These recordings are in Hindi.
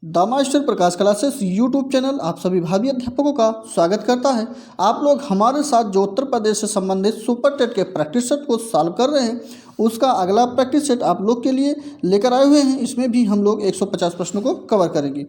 The master Prakash classes YouTube channel आप सभी भावी अध्यापकों का स्वागत करता है। आप लोग हमारे साथ जो उत्तर प्रदेश से संबंधित सुपर टेट के प्रैक्टिस सेट को सॉल्व कर रहे हैं, उसका अगला प्रैक्टिस सेट आप लोग के लिए लेकर आए हुए हैं। इसमें भी हम लोग 150 प्रश्नों को कवर करेंगे।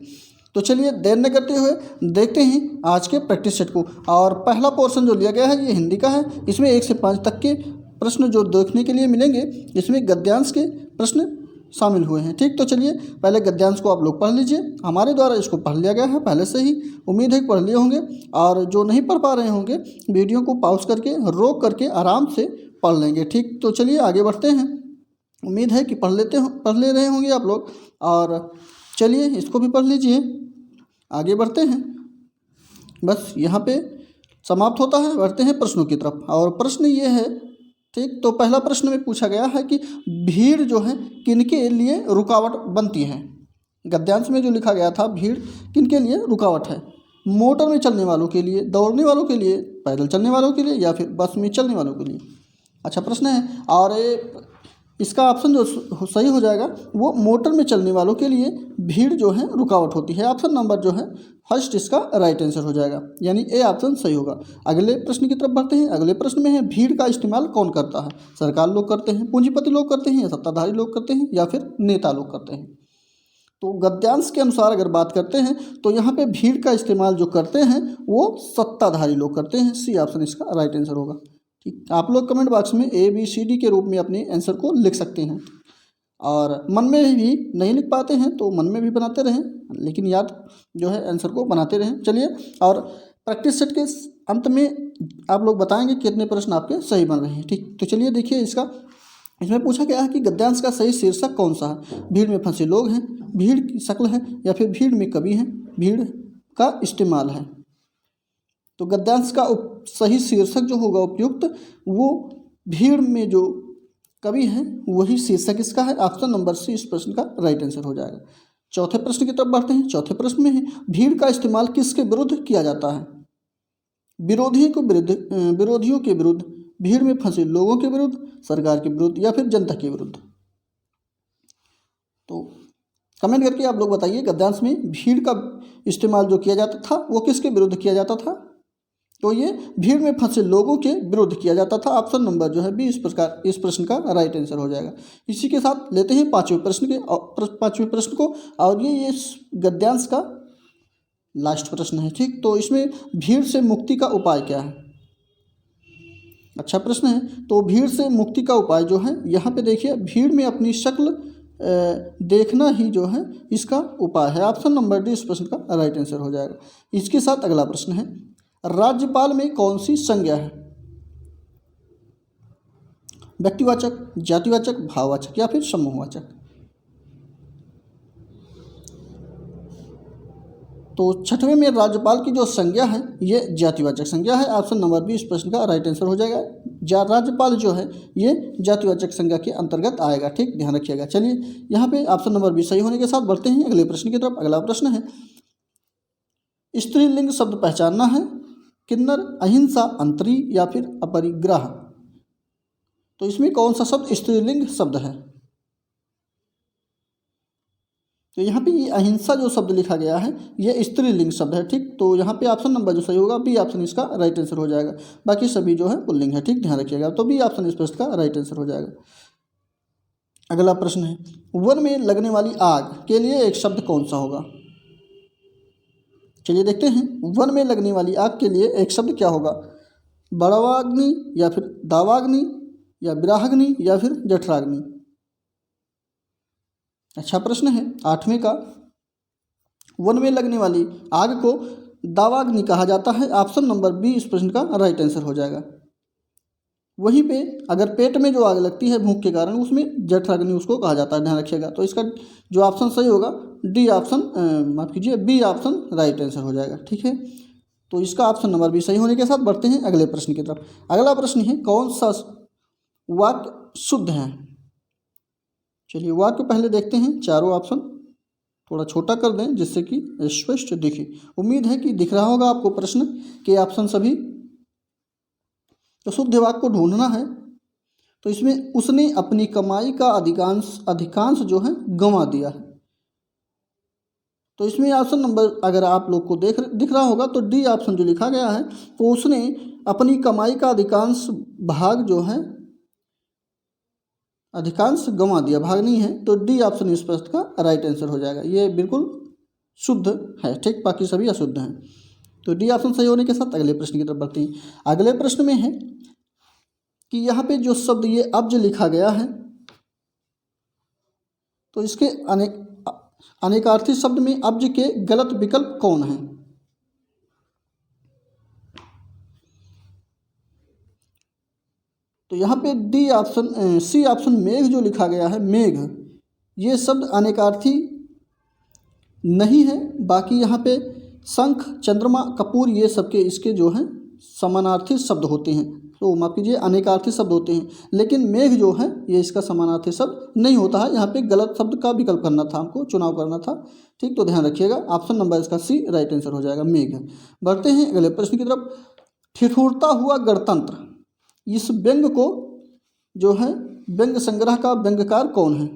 तो चलिए देर न करते हुए देखते हैं आज के प्रैक्टिस सेट को। और पहला पोर्शन जो लिया गया है ये हिंदी का है। इसमें 1 से 5 तक के प्रश्न जो देखने के लिए मिलेंगे, इसमें गद्यांश के प्रश्न शामिल हुए हैं। ठीक, तो चलिए पहले गद्यांश को आप लोग पढ़ लीजिए। हमारे द्वारा इसको पढ़ लिया गया है पहले से ही, उम्मीद है कि पढ़ लिए होंगे। और जो नहीं पढ़ पा रहे होंगे, वीडियो को पॉज करके रोक करके आराम से पढ़ लेंगे। ठीक, तो चलिए आगे बढ़ते हैं। उम्मीद है कि पढ़ ले रहे होंगे आप लोग। और चलिए इसको भी पढ़ लीजिए, आगे बढ़ते हैं। बस यहाँ पे समाप्त होता है, बढ़ते हैं प्रश्नों की तरफ। और प्रश्न ये है, ठीक, तो पहला प्रश्न में पूछा गया है कि भीड़ जो है किनके लिए रुकावट बनती है। गद्यांश में जो लिखा गया था, भीड़ किनके लिए रुकावट है। मोटर में चलने वालों के लिए, दौड़ने वालों के लिए, पैदल चलने वालों के लिए, या फिर बस में चलने वालों के लिए। अच्छा प्रश्न है। और इसका ऑप्शन जो सही हो जाएगा वो मोटर में चलने वालों के लिए भीड़ जो है रुकावट होती है। ऑप्शन नंबर जो है फर्स्ट इसका राइट आंसर हो जाएगा, यानी ए ऑप्शन सही होगा। अगले प्रश्न की तरफ बढ़ते हैं। अगले प्रश्न में है भीड़ का इस्तेमाल कौन करता है। सरकार लोग करते हैं, पूंजीपति लोग करते हैं, या सत्ताधारी लोग करते हैं, या फिर नेता लोग करते हैं। तो गद्यांश के अनुसार अगर बात करते हैं तो यहाँ पे भीड़ का इस्तेमाल जो करते हैं वो सत्ताधारी लोग करते हैं। सी ऑप्शन इसका राइट आंसर होगा। ठीक, आप लोग कमेंट बॉक्स में ABCD के रूप में अपने आंसर को लिख सकते हैं। और मन में भी नहीं लिख पाते हैं तो मन में भी बनाते रहें, लेकिन याद जो है आंसर को बनाते रहें। चलिए, और प्रैक्टिस सेट के अंत में आप लोग बताएंगे कितने प्रश्न आपके सही बन रहे हैं। ठीक, तो चलिए देखिए इसमें पूछा गया है कि गद्यांश का सही शीर्षक कौन सा है। भीड़ में फंसे लोग हैं, भीड़ की शक्ल है, या फिर भीड़ में कवि है, भीड़ का इस्तेमाल है। तो गद्यांश का सही शीर्षक जो होगा उपयुक्त, वो भीड़ में जो कवि है वही शीर्षक इसका है। ऑप्शन नंबर सी इस प्रश्न का राइट आंसर हो जाएगा। चौथे प्रश्न की तरफ बढ़ते हैं। चौथे प्रश्न में है भीड़ का इस्तेमाल किसके विरुद्ध किया जाता है। विरोधियों के विरुद्ध, भीड़ में फंसे लोगों के विरुद्ध, सरकार के विरुद्ध, या फिर जनता के विरुद्ध। तो कमेंट करके आप लोग बताइए गद्यांश में भीड़ का इस्तेमाल जो किया जाता था वो किसके विरुद्ध किया जाता था। तो ये भीड़ में फंसे लोगों के विरुद्ध किया जाता था। ऑप्शन नंबर जो है बी इस प्रश्न का राइट आंसर हो जाएगा। इसी के साथ लेते हैं पांचवें प्रश्न को। और ये गद्यांश का लास्ट प्रश्न है। ठीक, तो इसमें भीड़ से मुक्ति का उपाय क्या है। अच्छा प्रश्न है। तो भीड़ से मुक्ति का उपाय जो है, यहाँ पे देखिए भीड़ में अपनी शक्ल देखना ही जो है इसका उपाय है। ऑप्शन नंबर डी इस प्रश्न का राइट आंसर हो जाएगा। इसके साथ अगला प्रश्न है, राज्यपाल में कौन सी संज्ञा है। व्यक्तिवाचक, जातिवाचक, भाववाचक, या फिर समूहवाचक। तो छठवें में राज्यपाल की जो संज्ञा है ये जातिवाचक संज्ञा है। ऑप्शन नंबर बी इस प्रश्न का राइट आंसर हो जाएगा। राज्यपाल जो है ये जातिवाचक संज्ञा के अंतर्गत आएगा। ठीक, ध्यान रखिएगा। चलिए यहाँ पे ऑप्शन नंबर बी सही होने के साथ बढ़ते हैं अगले प्रश्न की तरफ। अगला प्रश्न है, स्त्रीलिंग शब्द पहचानना है। किन्नर, अहिंसा, अंतरी, या फिर अपरिग्रह। तो इसमें कौन सा शब्द स्त्रीलिंग शब्द है। तो यहाँ पे ये अहिंसा जो शब्द लिखा गया है ये स्त्रीलिंग शब्द है। ठीक, तो यहाँ पे ऑप्शन नंबर जो सही होगा बी ऑप्शन इसका राइट आंसर हो जाएगा। बाकी सभी जो है पुल्लिंग है। ठीक, ध्यान रखिएगा। तो बी ऑप्शन इस प्रश्न का राइट आंसर हो जाएगा। अगला प्रश्न है, वन में लगने वाली आग के लिए एक शब्द कौन सा होगा। चलिए देखते हैं, वन में लगने वाली आग के लिए एक शब्द क्या होगा। बड़वाग्नि, या फिर दावाग्नि, या विराहाग्नि, या फिर जठराग्नि। अच्छा प्रश्न है। आठवें का, वन में लगने वाली आग को दावाग्नि कहा जाता है। ऑप्शन नंबर बी इस प्रश्न का राइट आंसर हो जाएगा। वहीं पे अगर पेट में जो आग लगती है भूख के कारण, उसमें जठराग्नि उसको कहा जाता है। ध्यान रखिएगा। तो इसका जो ऑप्शन सही होगा डी ऑप्शन, माफ कीजिए, बी ऑप्शन राइट आंसर हो जाएगा। ठीक है, तो इसका ऑप्शन नंबर बी सही होने के साथ बढ़ते हैं अगले प्रश्न की तरफ। अगला प्रश्न है, कौन सा वाक्य शुद्ध है। चलिए वाक्य पहले देखते हैं। चारों ऑप्शन थोड़ा छोटा कर दें जिससे कि स्पष्ट दिखे। उम्मीद है कि दिख रहा होगा आपको प्रश्न के ऑप्शन सभी। तो शुद्ध वाक्य को ढूंढना है। तो इसमें उसने अपनी कमाई का अधिकांश जो है गंवा दिया है। तो इसमें ऑप्शन नंबर अगर आप लोग को दिख रहा होगा तो डी ऑप्शन जो लिखा गया है, तो उसने अपनी कमाई का अधिकांश भाग जो है, अधिकांश गंवा दिया, भाग नहीं है, तो डी ऑप्शन इस प्रश्न का राइट आंसर हो जाएगा। ये बिल्कुल शुद्ध है, ठीक, बाकी सभी अशुद्ध हैं। तो डी ऑप्शन सही होने के साथ अगले प्रश्न की तरफ बढ़ते हैं। अगले प्रश्न में है कि यहाँ पे जो शब्द ये अब्ज लिखा गया है, तो इसके अनेकार्थी शब्द में अब्ज के गलत विकल्प कौन है? तो यहाँ पे डी ऑप्शन सी ऑप्शन मेघ जो लिखा गया है, मेघ, ये शब्द अनेकार्थी नहीं है। बाकी यहाँ पे शंख, चंद्रमा, कपूर, ये सबके इसके जो हैं समानार्थी शब्द होते हैं, तो माफ कीजिए अनेकार्थी शब्द होते हैं, लेकिन मेघ जो है ये इसका समानार्थी शब्द नहीं होता है। यहाँ पे गलत शब्द का विकल्प करना था, हमको चुनाव करना था, ठीक, तो ध्यान रखिएगा। ऑप्शन नंबर इसका सी राइट आंसर हो जाएगा, मेघ। बढ़ते हैं अगले प्रश्न की तरफ। ठिठुरता हुआ गणतंत्र, इस व्यंग को जो है व्यंग संग्रह का व्यंग्यकार कौन है?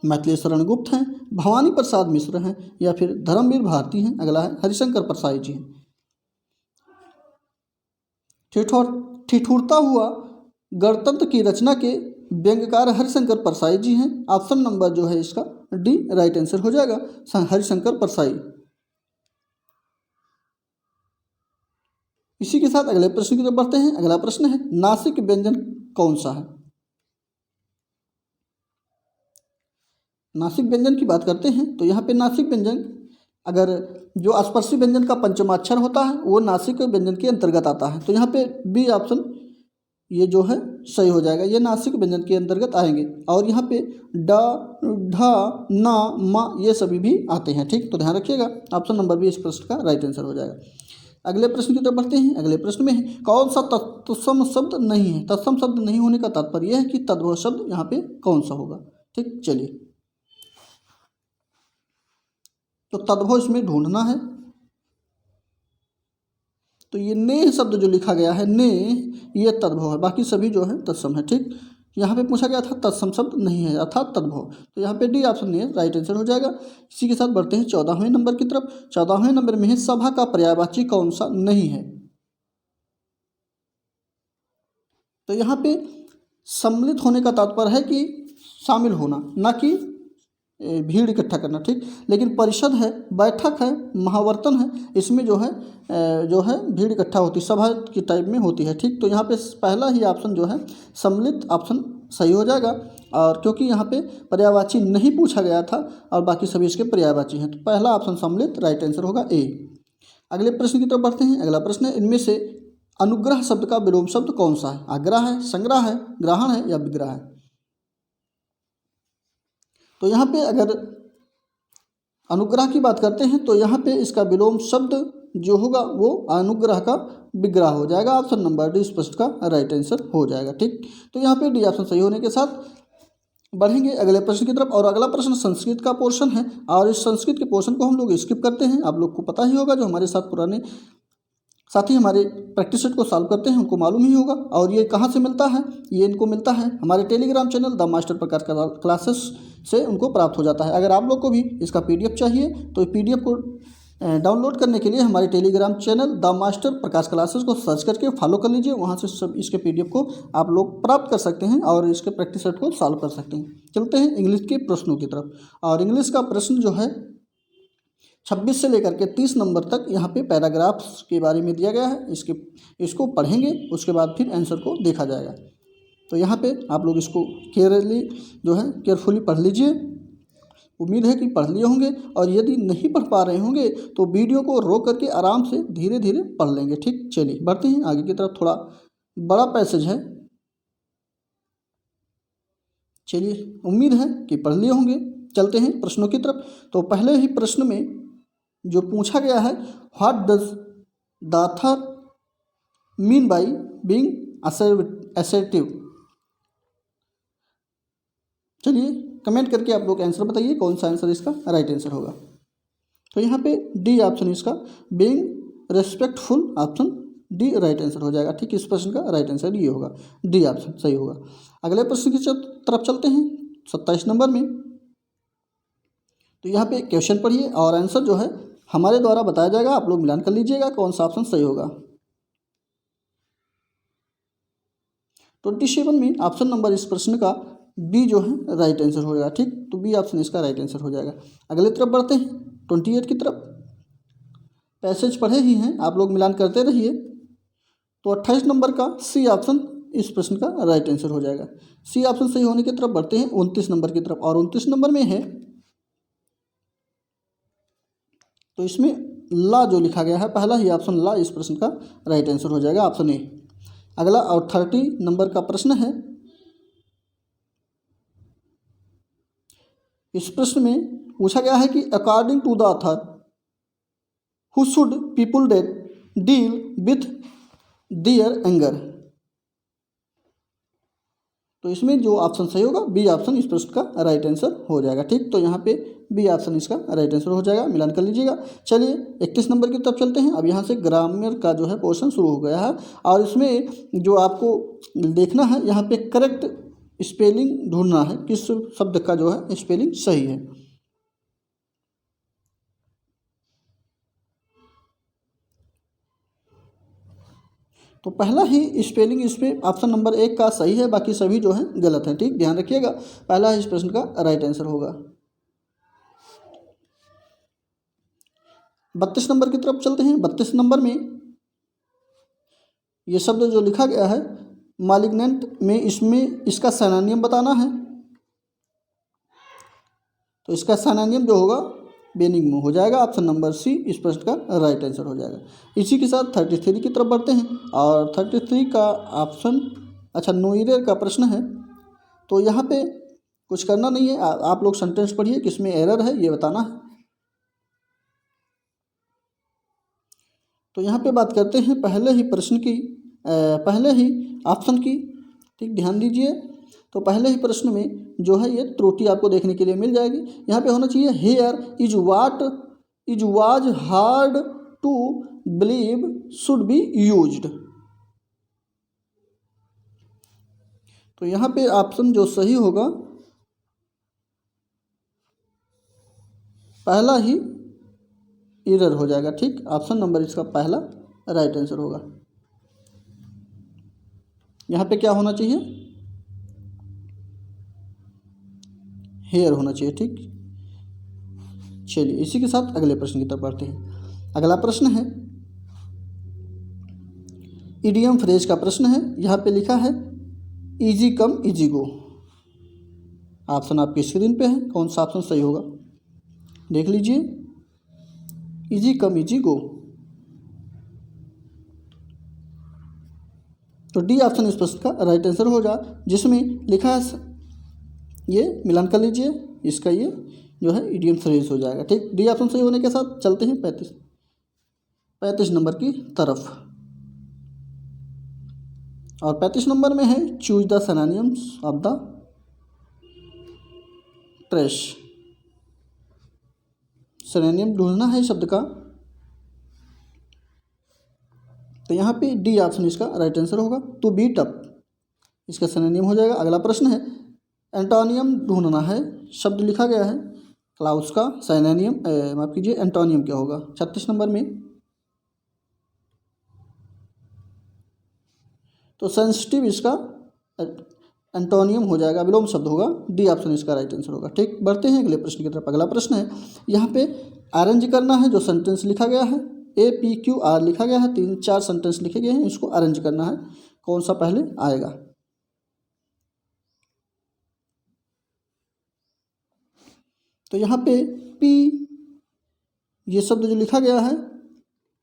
मैथिली शरण गुप्त हैं, भवानी प्रसाद मिश्र हैं, या फिर धर्मवीर भारती हैं। अगला है हरिशंकर परसाई जी हैं। ठिठुरता हुआ गणतंत्र की रचना के व्यंग्यकार हरिशंकर परसाई जी हैं। ऑप्शन नंबर जो है इसका डी राइट आंसर हो जाएगा, हरिशंकर परसाई। इसी के साथ अगले प्रश्न की तरफ बढ़ते हैं। अगला प्रश्न है नासिक व्यंजन कौन सा है? नासिक व्यंजन की बात करते हैं तो यहाँ पे नासिक व्यंजन, अगर जो स्पर्शी व्यंजन का पंचमाक्षर होता है वो नासिक व्यंजन के अंतर्गत आता है, तो यहाँ पे बी ऑप्शन ये जो है सही हो जाएगा, ये नासिक व्यंजन के अंतर्गत आएंगे। और यहाँ पे ड, ढ, न, म ये सभी भी आते हैं, ठीक, तो ध्यान रखिएगा। ऑप्शन नंबर बी इस प्रश्न का राइट आंसर हो जाएगा। अगले प्रश्न की तरफ बढ़ते हैं। अगले प्रश्न में है कौन सा तत्सम शब्द नहीं है? तत्सम शब्द नहीं होने का तात्पर्य यह है कि तद्भव शब्द यहाँ पे कौन सा होगा, ठीक, चलिए, तो तद्भव इसमें ढूंढना है। तो ये ने शब्द जो लिखा गया है, ने, ये तद्भव है, बाकी सभी जो है तत्सम है, ठीक। यहाँ पे पूछा गया था तत्सम शब्द नहीं है अर्थात तद्भव, तो यहाँ पे डी ऑप्शन नहीं है, राइट आंसर हो जाएगा। इसी के साथ बढ़ते हैं 14वें नंबर की तरफ। 14वें नंबर में है सभा का पर्यायवाची कौन सा नहीं है? तो यहाँ पे सम्मिलित होने का तात्पर्य है कि शामिल होना, ना कि भीड़ इकट्ठा करना, ठीक। लेकिन परिषद है, बैठक है, महावर्तन है, इसमें जो है भीड़ इकट्ठा होती, सभा की टाइप में होती है, ठीक। तो यहाँ पे पहला ही ऑप्शन जो है सम्मिलित ऑप्शन सही हो जाएगा, और क्योंकि यहाँ पे पर्यायवाची नहीं पूछा गया था और बाकी सभी इसके पर्यायवाची हैं, तो पहला ऑप्शन सम्मिलित राइट आंसर होगा ए। अगले प्रश्न की तरफ बढ़ते हैं। अगला प्रश्न है इनमें से अनुग्रह शब्द का विलोम शब्द कौन सा है? आग्रह है, संग्रह है, ग्रहण है, या विग्रह है? तो यहाँ पे अगर अनुग्रह की बात करते हैं तो यहाँ पे इसका विलोम शब्द जो होगा वो अनुग्रह का विग्रह हो जाएगा। ऑप्शन नंबर डी इस प्रश्न का राइट आंसर हो जाएगा, ठीक। तो यहाँ पे डी ऑप्शन सही होने के साथ बढ़ेंगे अगले प्रश्न की तरफ। और अगला प्रश्न संस्कृत का पोर्शन है, और इस संस्कृत के पोर्शन को हम लोग स्किप करते हैं। आप लोग को पता ही होगा, जो हमारे साथ पुराने साथी हमारे प्रैक्टिस सेट को सॉल्व करते हैं उनको मालूम ही होगा। और ये कहाँ से मिलता है? ये इनको मिलता है हमारे Telegram channel the master Prakash classes से उनको प्राप्त हो जाता है। अगर आप लोग को भी इसका PDF चाहिए तो PDF को डाउनलोड करने के लिए हमारे Telegram channel the master Prakash classes को सर्च करके फॉलो कर लीजिए, वहाँ से सब इसके PDF को आप लोग प्राप्त कर सकते हैं और इसके प्रैक्टिस सेट को सॉल्व कर सकते हैं। चलते हैं इंग्लिश के प्रश्नों की तरफ। और इंग्लिश का प्रश्न जो है 26 से लेकर के 30 नंबर तक यहाँ पे पैराग्राफ्स के बारे में दिया गया है। इसको पढ़ेंगे, उसके बाद फिर आंसर को देखा जाएगा। तो यहाँ पे आप लोग इसको केयरफुली पढ़ लीजिए। उम्मीद है कि पढ़ लिए होंगे, और यदि नहीं पढ़ पा रहे होंगे तो वीडियो को रोक करके आराम से धीरे धीरे पढ़ लेंगे, ठीक। चलिए बढ़ते हैं आगे की तरफ। थोड़ा बड़ा पैसेज है, चलिए उम्मीद है कि पढ़ लिए होंगे। चलते हैं प्रश्नों की तरफ। तो पहले ही प्रश्न में जो पूछा गया है, what does the author mean by being assertive? चलिए कमेंट करके आप लोग आंसर बताइए, कौन सा आंसर इसका राइट आंसर होगा। तो यहाँ पे डी ऑप्शन इसका being respectful, option D right answer हो जाएगा, ठीक। इस प्रश्न का राइट आंसर ये होगा, डी ऑप्शन सही होगा। अगले प्रश्न की तरफ चलते हैं 27 नंबर में। तो यहाँ पे क्वेश्चन पढ़िए और आंसर जो है हमारे द्वारा बताया जाएगा, आप लोग मिलान कर लीजिएगा कौन सा ऑप्शन सही होगा। 27 में ऑप्शन नंबर इस प्रश्न का बी जो है राइट आंसर हो जाएगा। ठीक, तो बी ऑप्शन इसका राइट आंसर हो जाएगा। अगले तरफ बढ़ते हैं 28 की तरफ। पैसेज पढ़े ही हैं, आप लोग मिलान करते रहिए। तो 28 नंबर का सी ऑप्शन इस प्रश्न का राइट आंसर हो जाएगा। सी ऑप्शन सही होने की तरफ बढ़ते हैं 29 नंबर की तरफ, और 29 नंबर में है तो इसमें ला जो लिखा गया है, पहला ही ऑप्शन ला इस प्रश्न का राइट आंसर हो जाएगा, ऑप्शन ए। अगला और 30 नंबर का प्रश्न है। इस प्रश्न में पूछा गया है कि according to the author who should people deal with their anger. तो इसमें जो ऑप्शन सही होगा बी ऑप्शन इस प्रश्न का राइट आंसर हो जाएगा। ठीक, तो यहाँ पे बी ऑप्शन इसका राइट आंसर हो जाएगा, मिलान कर लीजिएगा। चलिए 31 नंबर की तरफ चलते हैं। अब यहाँ से ग्रामर का जो है पोर्शन शुरू हो गया है, और इसमें जो आपको देखना है यहाँ पे करेक्ट स्पेलिंग ढूंढना है, किस शब्द का जो है स्पेलिंग सही है। तो पहला ही स्पेलिंग इस पे ऑप्शन नंबर 1 का सही है, बाकी सभी जो है गलत है। ठीक, ध्यान रखिएगा, पहला इस प्रश्न का राइट आंसर होगा। 32 नंबर की तरफ चलते हैं। 32 नंबर में ये शब्द जो लिखा गया है मालिग्नेंट में, इसमें इसका सिनोनिम बताना है। तो इसका सिनोनिम जो होगा बेनिग्न हो जाएगा, ऑप्शन नंबर सी इस प्रश्न का राइट आंसर हो जाएगा। इसी के साथ 33 की तरफ बढ़ते हैं, और 33 का ऑप्शन अच्छा नोइरेर का प्रश्न है। तो यहाँ पे कुछ करना नहीं है, आप लोग सेंटेंस पढ़िए किसमें एरर है ये बताना है। तो यहाँ पे बात करते हैं पहले ही प्रश्न की, पहले ही ऑप्शन की। ठीक, ध्यान दीजिए। तो पहले ही प्रश्न में जो है ये त्रुटि आपको देखने के लिए मिल जाएगी। यहाँ पे होना चाहिए here is was hard to believe should be used. तो यहाँ पे ऑप्शन जो सही होगा पहला ही एरर हो जाएगा। ठीक, ऑप्शन नंबर इसका पहला राइट आंसर होगा। यहाँ पे क्या होना चाहिए, हेयर होना चाहिए। ठीक, चलिए इसी के साथ अगले प्रश्न की तरफ बढ़ते हैं। अगला प्रश्न है इडियम फ्रेज का प्रश्न है। यहाँ पे लिखा है easy come easy go. Option आपकी स्क्रीन पे है, कौन सा ऑप्शन सही होगा देख लीजिए। इजी कम इजी गो, तो डी ऑप्शन इस प्रश्न का राइट आंसर होगा, जिसमें लिखा है ये मिलान कर लीजिए, इसका ये जो है इडियम फ्रेज हो जाएगा। ठीक, डी ऑप्शन सही होने के साथ चलते हैं 35 नंबर की तरफ। और 35 नंबर में है choose the synonyms of the trash. Synonym ढूंढना है शब्द का। तो यहाँ पे डी ऑप्शन इसका राइट आंसर होगा, टू बीट अप इसका सिनोनिम हो जाएगा। अगला प्रश्न है एंटोनियम ढूंढना है, शब्द लिखा गया है क्लाउस का सिनोनियम, माफ कीजिए एंटोनियम क्या होगा 36 नंबर में। तो सेंसिटिव इसका एंटोनियम हो जाएगा, विलोम शब्द होगा, डी ऑप्शन इसका राइट आंसर होगा। ठीक, बढ़ते हैं अगले प्रश्न की तरफ। अगला प्रश्न है यहाँ पे अरेंज करना है जो सेंटेंस लिखा गया है, APQR लिखा गया है, 3-4 सेंटेंस लिखे गए हैं, इसको अरेंज करना है, कौन सा पहले आएगा। तो यहाँ पे P ये शब्द जो लिखा गया है,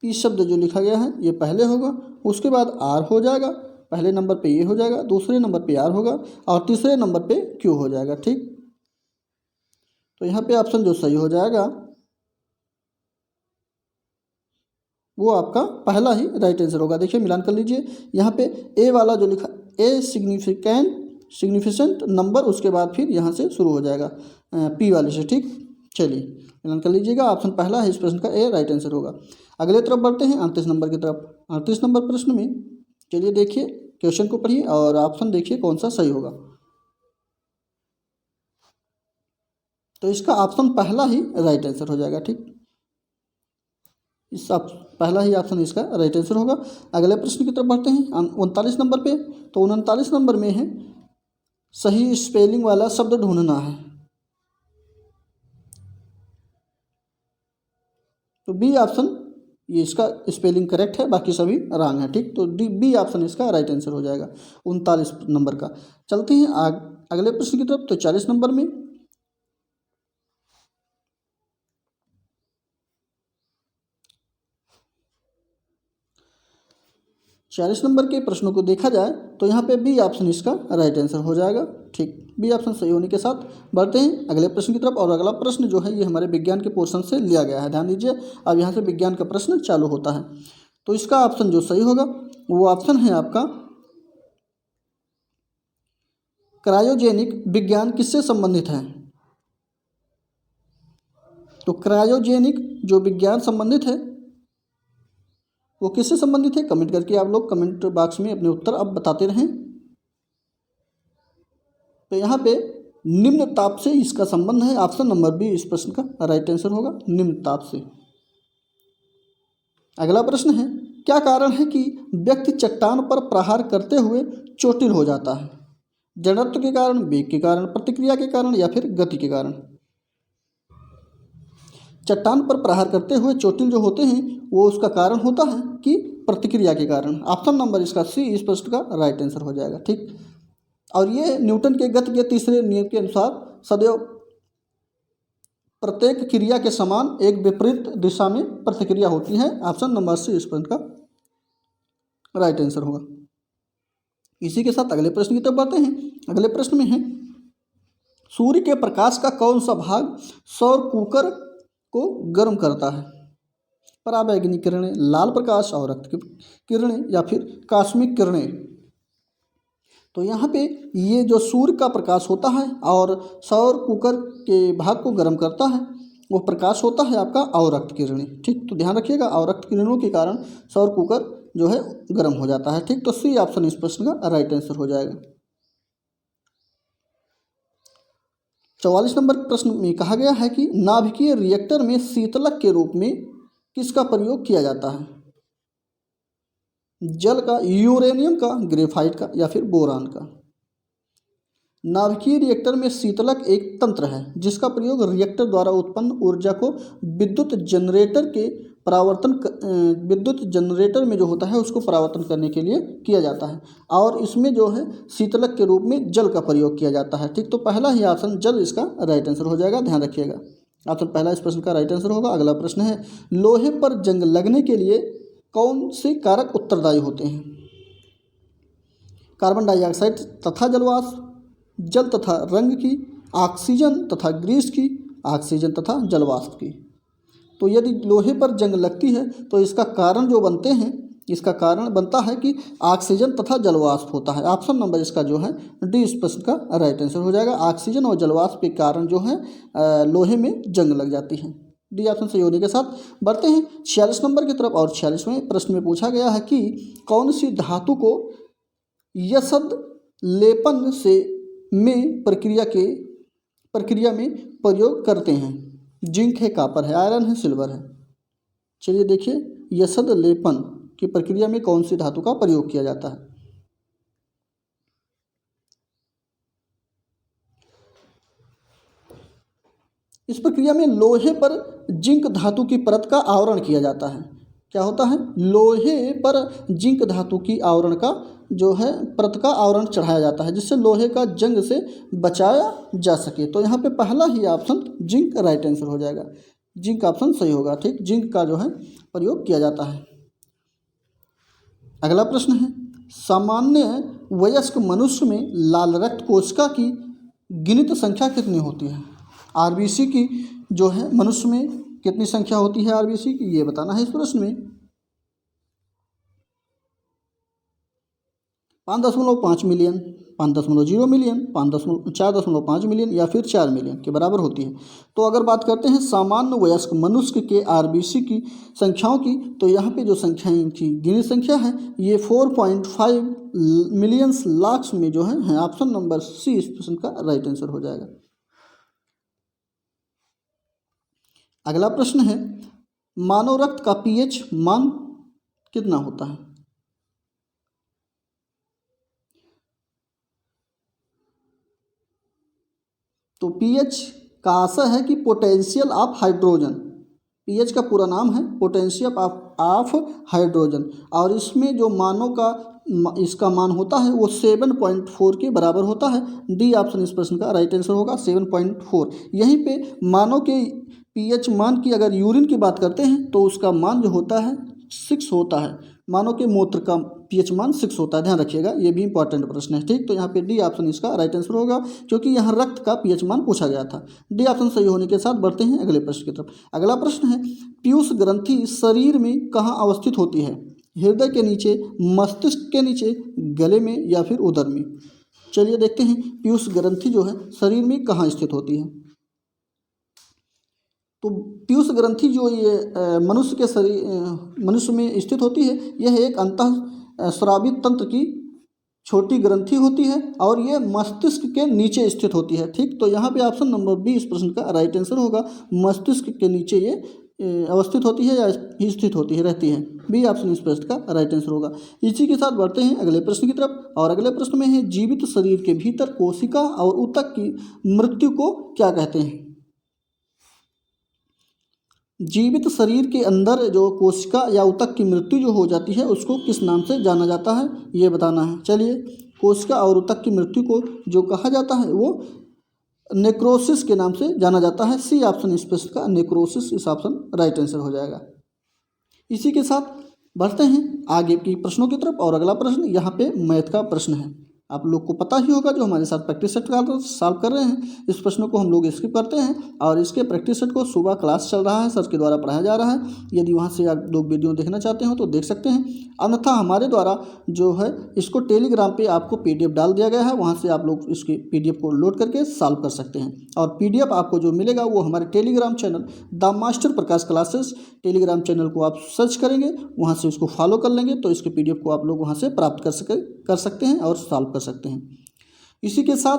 P शब्द जो लिखा गया है ये पहले होगा, उसके बाद R हो जाएगा, पहले नंबर पे ये हो जाएगा, दूसरे नंबर पे R होगा, और तीसरे नंबर पे Q हो जाएगा। ठीक, तो यहाँ पे ऑप्शन जो सही हो जाएगा वो आपका पहला ही राइट आंसर होगा। देखिए मिलान कर लीजिए, यहाँ पे ए वाला जो लिखा ए सिग्निफिकेंट नंबर, उसके बाद फिर यहाँ से शुरू हो जाएगा P वाले से। ठीक, चलिए मिलान कर लीजिएगा, ऑप्शन पहला है इस प्रश्न का ए राइट आंसर होगा। अगले तरफ बढ़ते हैं 38 नंबर की तरफ। 38 नंबर प्रश्न में चलिए देखिए क्वेश्चन को पढ़िए और ऑप्शन देखिए कौन सा सही होगा। तो इसका ऑप्शन पहला ही राइट आंसर हो जाएगा। ठीक, पहला ही ऑप्शन इसका राइट आंसर होगा। अगले प्रश्न की तरफ बढ़ते हैं 39 नंबर पे। तो 39 नंबर में है सही स्पेलिंग वाला शब्द ढूंढना है। तो बी ऑप्शन ये इसका स्पेलिंग करेक्ट है, बाकी सभी रॉन्ग है। ठीक, तो बी ऑप्शन इसका राइट आंसर हो जाएगा 39 नंबर का। चलते हैं अगले प्रश्न की तरफ। तो 40 नंबर में 40 नंबर के प्रश्नों को देखा जाए तो यहाँ पे बी ऑप्शन इसका राइट आंसर हो जाएगा। ठीक, बी ऑप्शन सही होने के साथ बढ़ते हैं अगले प्रश्न की तरफ। और अगला प्रश्न जो है ये हमारे विज्ञान के पोर्शन से लिया गया है, ध्यान दीजिए। अब यहाँ से विज्ञान का प्रश्न चालू होता है। तो इसका ऑप्शन जो सही होगा वो ऑप्शन है आपका क्रायोजेनिक विज्ञान किससे संबंधित है। तो क्रायोजेनिक जो विज्ञान संबंधित है वो किससे संबंधित है, कमेंट करके आप लोग कमेंट बॉक्स में अपने उत्तर अब बताते रहें। तो यहाँ पे निम्न ताप से इसका संबंध है। ऑप्शन नंबर बी इस प्रश्न का राइट आंसर होगा, निम्न ताप से। अगला प्रश्न है क्या कारण है कि व्यक्ति चट्टान पर प्रहार करते हुए चोटिल हो जाता है। जड़त्व के कारण, वेग के कारण, प्रतिक्रिया के कारण या फिर गति के कारण। चट्टान पर प्रहार करते हुए चोटिल जो होते हैं वो उसका कारण होता है कि प्रतिक्रिया के कारण। ऑप्शन नंबर इसका सी इस प्रश्न का राइट आंसर हो जाएगा। ठीक, और ये न्यूटन के गति के तीसरे नियम के अनुसार सदैव प्रत्येक क्रिया के समान एक विपरीत दिशा में प्रतिक्रिया होती है। ऑप्शन नंबर सी इस प्रश्न का राइट आंसर होगा। इसी के साथ अगले प्रश्न की तरफ बढ़ते हैं। अगले प्रश्न में है सूर्य के प्रकाश का कौन सा भाग सौर कुकर को गर्म करता है। पराबैंगनी किरणें, लाल प्रकाश, और रक्त किरणें या फिर कॉस्मिक किरणें। तो यहाँ पे ये जो सूर्य का प्रकाश होता है और सौर कुकर के भाग को गर्म करता है वो प्रकाश होता है आपका अवरक्त किरणें। ठीक, तो ध्यान रखिएगा अवरक्त किरणों के कारण सौर कुकर जो है गर्म हो जाता है। ठीक, तो सी ऑप्शन इस प्रश्न का राइट आंसर हो जाएगा। 44 नंबर प्रश्न में कहा गया है कि नाभिकीय रिएक्टर में शीतलक के रूप में किसका प्रयोग किया जाता है। जल का, यूरेनियम का, ग्रेफाइट का या फिर बोरान का। नाभिकीय रिएक्टर में शीतलक एक तंत्र है जिसका प्रयोग रिएक्टर द्वारा उत्पन्न ऊर्जा को विद्युत जनरेटर में जो होता है उसको परावर्तन करने के लिए किया जाता है। और इसमें जो है शीतलक के रूप में जल का प्रयोग किया जाता है। ठीक, तो पहला ही ऑप्शन जल इसका राइट आंसर हो जाएगा, ध्यान रखिएगा। ऑप्शन पहला इस प्रश्न का राइट आंसर होगा। अगला प्रश्न है लोहे पर जंग लगने के लिए कौन से कारक उत्तरदायी होते हैं। कार्बन डाइऑक्साइड तथा जलवाष्प, जल तथा रंग की, ऑक्सीजन तथा ग्रीस की, ऑक्सीजन तथा जलवाष्प की। तो यदि लोहे पर जंग लगती है तो इसका कारण जो बनते हैं, इसका कारण बनता है कि ऑक्सीजन तथा जलवाष्प होता है। ऑप्शन नंबर इसका जो है डी इस प्रश्न का राइट आंसर हो जाएगा। ऑक्सीजन और जलवाष्प के कारण जो है लोहे में जंग लग जाती है। डी ऑप्शन सही होने के साथ बढ़ते हैं 46 नंबर की तरफ। और 46वें प्रश्न में पूछा गया है कि कौन सी धातु को यसद लेपन से में प्रक्रिया में प्रयोग करते हैं। जिंक है, कॉपर है, आयरन है, सिल्वर है। चलिए देखिए यसद लेपन की प्रक्रिया में कौन सी धातु का प्रयोग किया जाता है। इस प्रक्रिया में लोहे पर जिंक धातु की परत का आवरण किया जाता है। क्या होता है, लोहे पर जिंक धातु की आवरण का जो है परत का आवरण चढ़ाया जाता है जिससे लोहे का जंग से बचाया जा सके। तो यहाँ पे पहला ही ऑप्शन जिंक राइट आंसर हो जाएगा, जिंक ऑप्शन सही होगा। ठीक, जिंक का जो है प्रयोग किया जाता है। अगला प्रश्न है सामान्य वयस्क मनुष्य में लाल रक्त कोशिका की गिनित संख्या कितनी होती है। आरबीसी की जो है मनुष्य में कितनी संख्या होती है आरबीसी की, ये बताना है इस प्रश्न में। 5.5 मिलियन, 5.0 मिलियन, 4.5 मिलियन या फिर 4 मिलियन के बराबर होती है। तो अगर बात करते हैं सामान्य वयस्क मनुष्य के आरबीसी की संख्याओं की, तो यहाँ पे जो संख्या इनकी गिनी संख्या है ये 4.5 मिलियंस लाख में जो है ऑप्शन नंबर सी इस प्रश्न का राइट आंसर हो जाएगा। अगला प्रश्न है, मानव रक्त का पीएच मान कितना होता है? तो पीएच का आशय है कि पोटेंशियल ऑफ हाइड्रोजन। पीएच का पूरा नाम है पोटेंशियल ऑफ हाइड्रोजन, और इसमें जो मानों का इसका मान होता है वो 7.4 के बराबर होता है। डी ऑप्शन इस प्रश्न का राइट आंसर होगा, 7.4। यहीं पे मानव के पीएच मान की अगर यूरिन की बात करते हैं तो उसका मान जो होता है 6 होता है। मानव के मूत्र का पीएच मान 6 होता है, ध्यान रखिएगा, ये भी इंपॉर्टेंट प्रश्न है। ठीक, तो यहाँ पे डी ऑप्शन इसका राइट आंसर होगा, क्योंकि यहाँ रक्त का पीएच मान पूछा गया था। डी ऑप्शन सही होने के साथ बढ़ते हैं अगले प्रश्न की तरफ। अगला प्रश्न है, पीयूष ग्रंथि शरीर में कहाँ अवस्थित होती है? हृदय के नीचे, मस्तिष्क के नीचे, गले में या फिर उदर में? चलिए देखते हैं पीयूष ग्रंथि जो है शरीर में कहाँ स्थित होती है। तो पीयूष ग्रंथि जो ये मनुष्य के शरीर मनुष्य में स्थित होती है, यह एक अंतःस्रावी तंत्र की छोटी ग्रंथि होती है और ये मस्तिष्क के नीचे स्थित होती है। ठीक, तो यहाँ पे ऑप्शन नंबर बी इस प्रश्न का राइट आंसर होगा। मस्तिष्क के नीचे ये अवस्थित होती है या स्थित होती है, रहती है। बी ऑप्शन इस प्रश्न का राइट आंसर होगा। इसी के साथ बढ़ते हैं अगले प्रश्न की तरफ, और अगले प्रश्न में है, जीवित शरीर के भीतर कोशिका और ऊतक की मृत्यु को क्या कहते हैं? जीवित शरीर के अंदर जो कोशिका या ऊतक की मृत्यु जो हो जाती है उसको किस नाम से जाना जाता है, ये बताना है। चलिए, कोशिका और ऊतक की मृत्यु को जो कहा जाता है वो नेक्रोसिस के नाम से जाना जाता है। सी ऑप्शन इस प्रश्न का नेक्रोसिस इस ऑप्शन राइट आंसर हो जाएगा। इसी के साथ बढ़ते हैं आगे की प्रश्नों की तरफ, और अगला प्रश्न यहाँ पे मैथ का प्रश्न है। आप लोग को पता ही होगा, जो हमारे साथ प्रैक्टिस सेट सॉल्व कर रहे हैं, इस प्रश्नों को हम लोग स्किप करते हैं, और इसके प्रैक्टिस सेट को सुबह क्लास चल रहा है, सर के द्वारा पढ़ाया जा रहा है। यदि वहाँ से आप लोग वीडियो देखना चाहते हो तो देख सकते हैं, अन्यथा हमारे द्वारा जो है इसको टेलीग्राम पे आपको पीडीएफ डाल दिया गया है, वहाँ से आप लोग इसकी पीडीएफ को लोड करके सॉल्व कर सकते हैं। और पीडीएफ आपको जो मिलेगा वो हमारे Telegram channel the master Prakash classes Telegram channel को आप सर्च करेंगे, वहाँ से उसको फॉलो कर लेंगे तो इसके पीडीएफ को आप लोग वहाँ से प्राप्त कर सकते हैं और सॉल्व कर सकते हैं। इसी के साथ